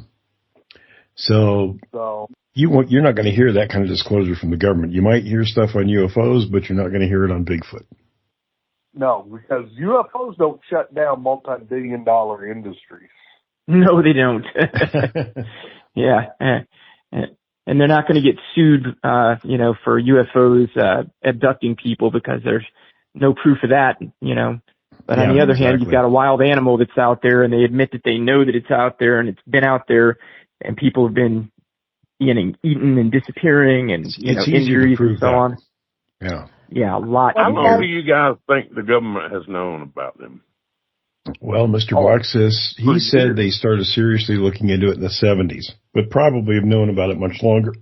So you're not going to hear that kind of disclosure from the government. You might hear stuff on UFOs, but you're not going to hear it on Bigfoot. No, because UFOs don't shut down multi-billion-dollar industries. No, they don't. Yeah. And they're not going to get sued, for UFOs abducting people because there's no proof of that, But on the other hand, you've got a wild animal that's out there, and they admit that they know that it's out there, and it's been out there, and people have been eaten and disappearing, and injuries and so on. Yeah. Yeah, a lot. How long do you guys think the government has known about them? Well, Mr. Block says he said they started seriously looking into it in the 70s, but probably have known about it much longer.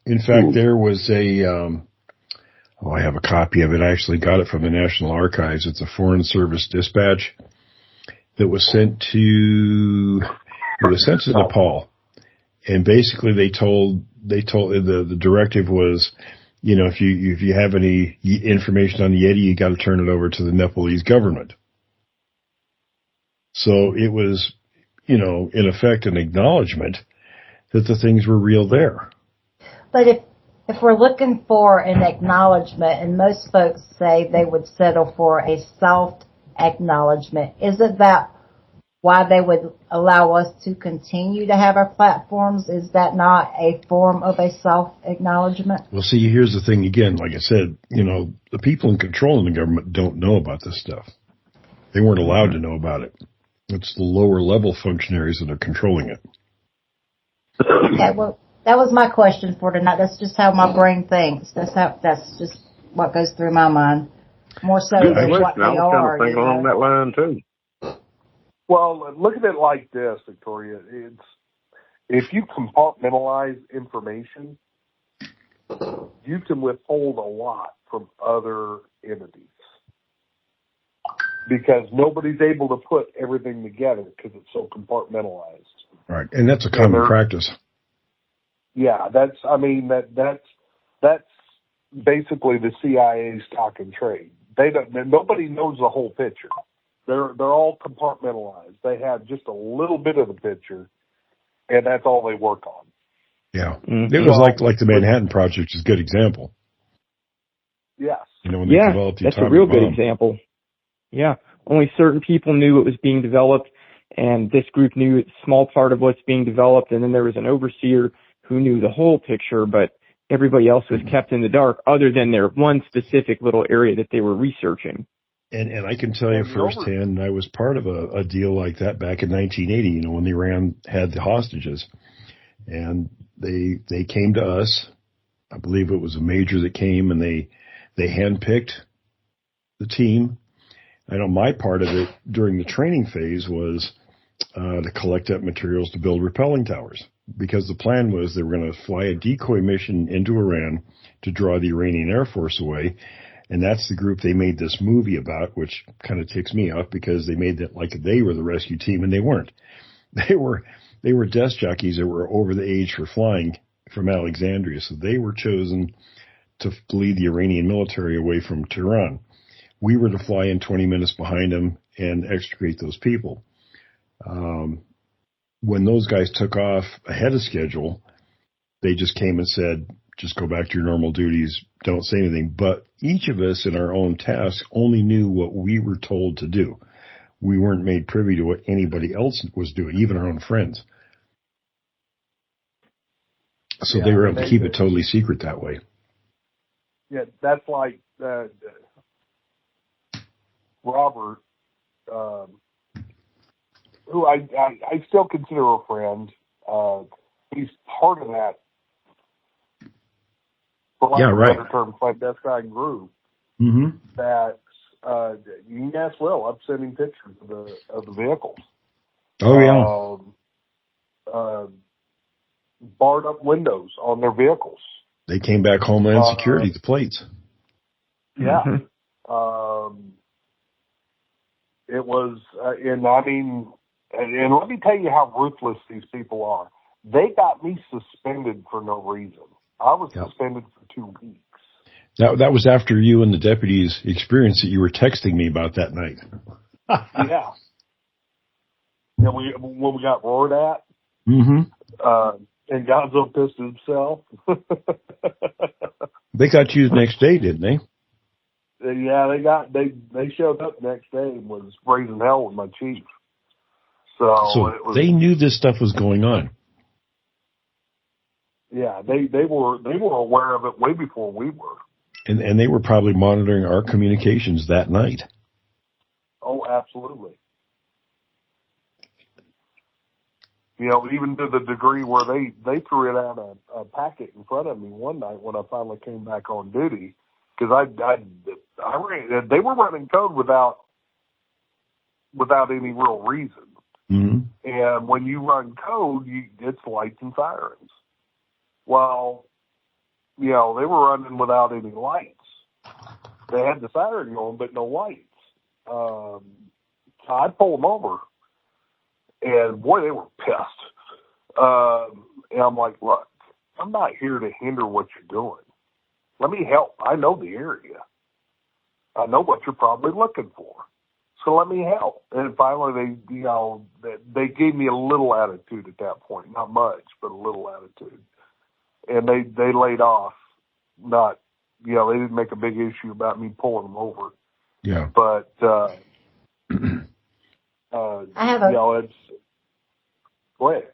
In fact, there was I have a copy of it. I actually got it from the National Archives. It's a Foreign Service dispatch that was sent to Nepal. And basically they told the directive was, if you have any information on the Yeti, you got to turn it over to the Nepalese government. So it was, in effect, an acknowledgement that the things were real there. But if we're looking for an acknowledgement, and most folks say they would settle for a soft acknowledgement, isn't that why they would allow us to continue to have our platforms? Is that not a form of a soft acknowledgement? Well, see, here's the thing again. Like I said, the people in control in the government don't know about this stuff. They weren't allowed to know about it. It's the lower level functionaries that are controlling it. Okay, well, that was my question for tonight. That's just how my brain thinks. That's just what goes through my mind. More so than what they are. I was kind of thinking along that line too. Well, look at it like this, Victoria. If you compartmentalize information, you can withhold a lot from other entities. Because nobody's able to put everything together because it's so compartmentalized. Right, and that's a common practice. Yeah, that's basically the CIA stock and trade. Nobody knows the whole picture. They're all compartmentalized. They have just a little bit of the picture, and that's all they work on. Yeah, it was like the Manhattan Project is a good example. Yes. When they developed the that's atomic a real bomb. good example. Yeah, only certain people knew it was being developed, and this group knew a small part of what's being developed, and then there was an overseer who knew the whole picture, but everybody else was kept in the dark other than their one specific little area that they were researching. And I can tell you firsthand, I was part of a deal like that back in 1980, when Iran had the hostages. And they came to us. I believe it was a major that came, and they handpicked the team. I know my part of it during the training phase was to collect up materials to build repelling towers, because the plan was they were going to fly a decoy mission into Iran to draw the Iranian Air Force away. And that's the group they made this movie about, which kind of ticks me off because they made that like they were the rescue team, and they weren't. They were desk jockeys that were over the age for flying from Alexandria. So they were chosen to lead the Iranian military away from Tehran. We were to fly in 20 minutes behind them and extricate those people. When those guys took off ahead of schedule, they just came and said, just go back to your normal duties. Don't say anything. But each of us in our own tasks only knew what we were told to do. We weren't made privy to what anybody else was doing, even our own friends. So they were able to keep it totally secret that way. Yeah, that's like Robert, who I still consider a friend. He's part of that, for lack of a better term, clandestine group that you can ask Will upsending pictures of the vehicles. Oh yeah. Barred up windows on their vehicles. They came back Homeland Security, the plates. Yeah. It was, and let me tell you how ruthless these people are. They got me suspended for no reason. I was suspended for 2 weeks. That was after you and the deputies experienced that you were texting me about that night. Yeah. And when we got roared at, and Gonzo pissed himself. They got you the next day, didn't they? Yeah, they showed up the next day and was raising hell with my chief. So they knew this stuff was going on. Yeah, they were aware of it way before we were. And they were probably monitoring our communications that night. Oh, absolutely. Even to the degree where they threw it out a packet in front of me one night when I finally came back on duty, because they were running code without without any real reason. Mm-hmm. And when you run code, it's lights and sirens. Well, they were running without any lights. They had the siren going, but no lights. So I pulled them over, and boy, they were pissed. And I'm like, look, I'm not here to hinder what you're doing. Let me help. I know the area. I know what you're probably looking for. So let me help. And finally, they gave me a little attitude at that point. Not much, but a little attitude. And they laid off. Not, they didn't make a big issue about me pulling them over. Yeah. But, I have it's, go ahead.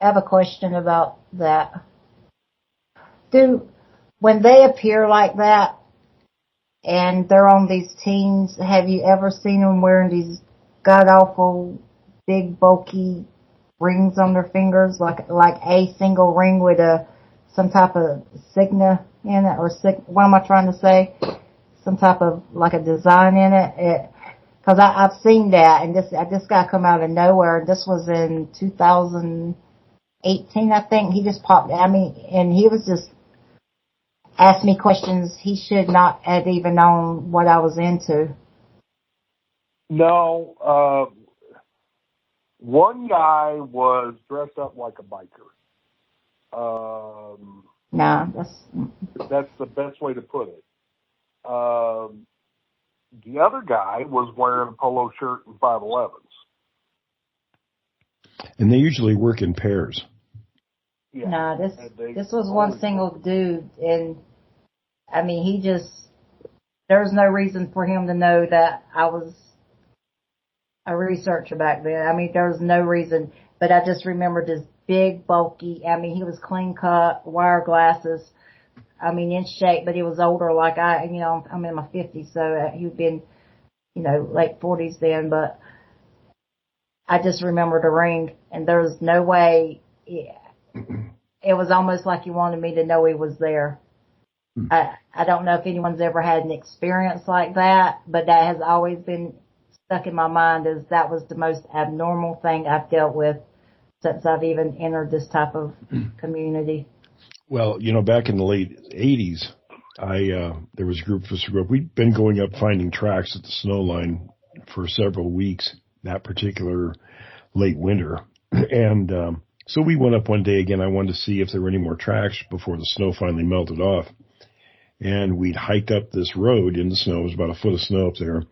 I have a question about that. When they appear like that and they're on these teams, have you ever seen them wearing these god-awful, big, bulky rings on their fingers, like a single ring with some type of signa in it, or what am I trying to say? Some type of, like a design in it? Because I've seen that, and this guy come out of nowhere. This was in 2018, I think. He just popped, and he was just asked me questions he should not have even known what I was into. No, one guy was dressed up like a biker. Nah, that's the best way to put it. The other guy was wearing a polo shirt and 511s. And they usually work in pairs. Yeah. Nah, this was one single dude, and there's no reason for him to know that I was a researcher back then. There's no reason, but I just remembered this big, bulky, he was clean cut, wire glasses, in shape, but he was older, like I'm in my 50s, so he'd been, late 40s then, but I just remembered a ring, and there was no way, it was almost like he wanted me to know he was there. I don't know if anyone's ever had an experience like that, but that has always been stuck in my mind as that was the most abnormal thing I've dealt with since I've even entered this type of community. Well, back in the late 80s, there was a group of us who grew up. We'd been going up finding tracks at the snow line for several weeks that particular late winter. And so we went up one day again. I wanted to see if there were any more tracks before the snow finally melted off. And we'd hiked up this road in the snow. It was about a foot of snow up there.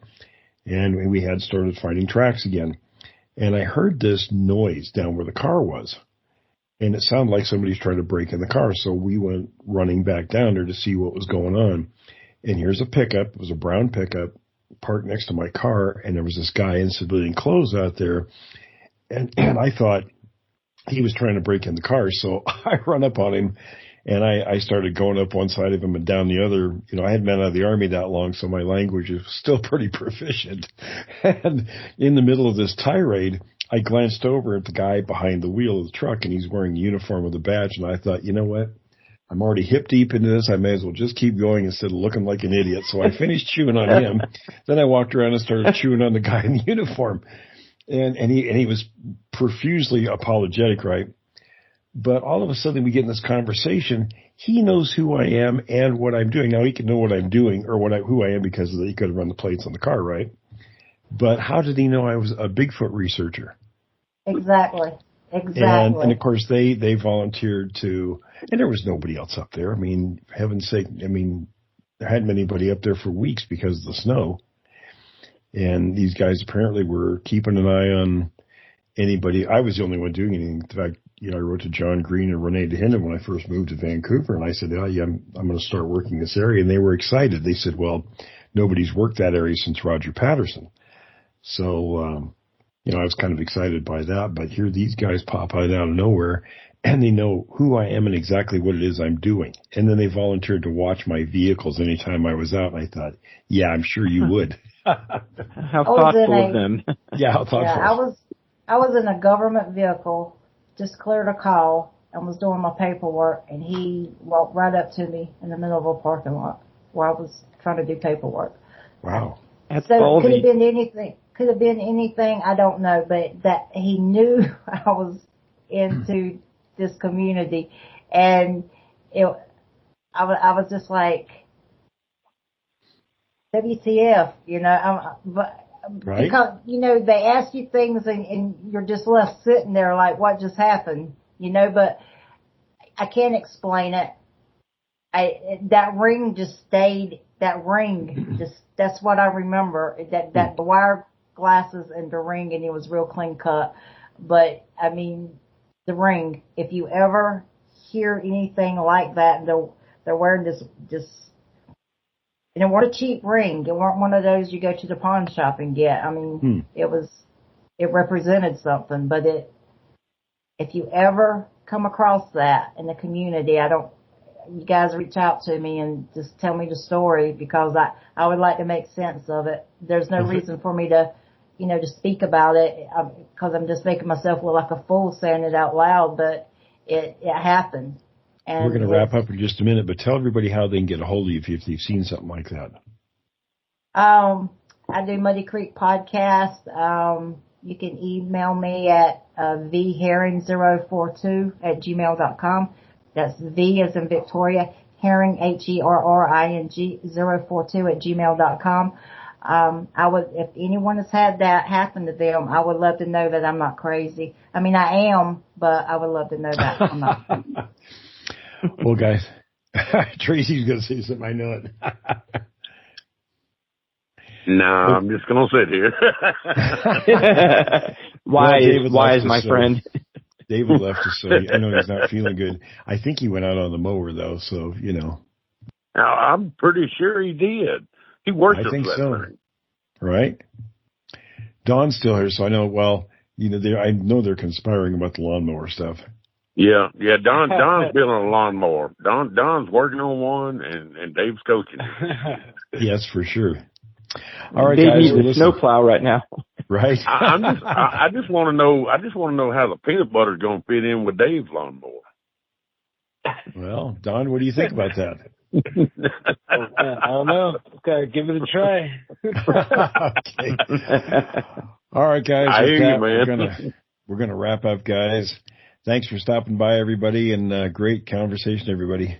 And we had started finding tracks again. And I heard this noise down where the car was. And it sounded like somebody's trying to break in the car. So we went running back down there to see what was going on. And here's a pickup. It was a brown pickup parked next to my car. And there was this guy in civilian clothes out there. And I thought he was trying to break in the car. So I run up on him. And I started going up one side of him and down the other. I hadn't been out of the Army that long, so my language is still pretty proficient. And in the middle of this tirade, I glanced over at the guy behind the wheel of the truck, and he's wearing a uniform with a badge. And I thought, you know what? I'm already hip deep into this. I may as well just keep going instead of looking like an idiot. So I finished chewing on him. Then I walked around and started chewing on the guy in the uniform. And he was profusely apologetic, right? But all of a sudden we get in this conversation. He knows who I am and what I'm doing. Now he can know what I'm doing or who I am because he could have run the plates on the car, right? But how did he know I was a Bigfoot researcher? Exactly. And of course they volunteered to, and there was nobody else up there. Heaven's sake, there hadn't been anybody up there for weeks because of the snow. And these guys apparently were keeping an eye on anybody. I was the only one doing anything. In fact, I wrote to John Green and Renee DeHinden when I first moved to Vancouver, and I said, I'm going to start working this area. And they were excited. They said, well, nobody's worked that area since Roger Patterson. So, I was kind of excited by that. But here these guys pop out of nowhere, and they know who I am and exactly what it is I'm doing. And then they volunteered to watch my vehicles anytime I was out. And I thought, yeah, I'm sure you would. How thoughtful of them. Yeah, how thoughtful. Yeah, I was in a government vehicle, just cleared a call, and was doing my paperwork, and he walked right up to me in the middle of a parking lot where I was trying to do paperwork. Wow. That's so ballsy. it could have been anything. could have been anything. I don't know, but that he knew I was into this community, and I was just like, WTF, but Right. because, they ask you things and you're just left sitting there like, what just happened, but I can't explain it. That ring just stayed, that's what I remember, that the wire glasses and the ring, and it was real clean cut. But, I mean, the ring, if you ever hear anything like that, they're wearing this, and it wasn't a cheap ring. It weren't one of those you go to the pawn shop and get. I mean, it represented something. But if you ever come across that in the community, you guys reach out to me and just tell me the story, because I would like to make sense of it. There's no reason for me to, to speak about it, because I'm just making myself look like a fool saying it out loud, but it happened. And we're going to wrap up in just a minute, but tell everybody how they can get a hold of you if they've seen something like that. I do Muddy Creek Podcast. You can email me at vherring042@gmail.com. That's V as in Victoria, Herring, HERRING 042@gmail.com. If anyone has had that happen to them, I would love to know that I'm not crazy. I mean, I am, but I would love to know that I'm not. Well, guys, Tracy's going to say something. I know it. No, I'm just going to sit here. Wise, my friend. David left us, so I know he's not feeling good. I think he went out on the mower, though, so, Now, I'm pretty sure he did. He worships I think that so. thing. Right? Don's still here, so I know, I know they're conspiring about the lawnmower stuff. Yeah. Don's building a lawnmower. Don's working on one, and Dave's coaching him. Yes, for sure. All right, Dave guys. needs a snowplow right now. Right. I just want to know. I just want to know how the peanut butter's going to fit in with Dave's lawnmower. Well, Don, what do you think about that? I don't know. Okay, give it a try. Okay. All right, guys. I hear you, We're man. gonna wrap up, guys. Thanks for stopping by, everybody, and great conversation, everybody.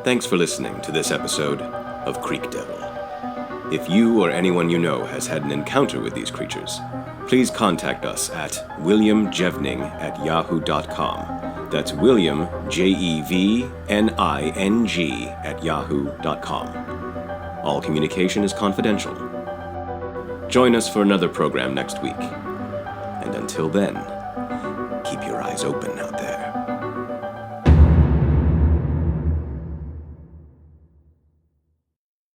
Thanks for listening to this episode of Creek Devil. If you or anyone you know has had an encounter with these creatures, please contact us at williamjevning@yahoo.com. That's William, Jevning, @yahoo.com. All communication is confidential. Join us for another program next week. And until then, keep your eyes open out there.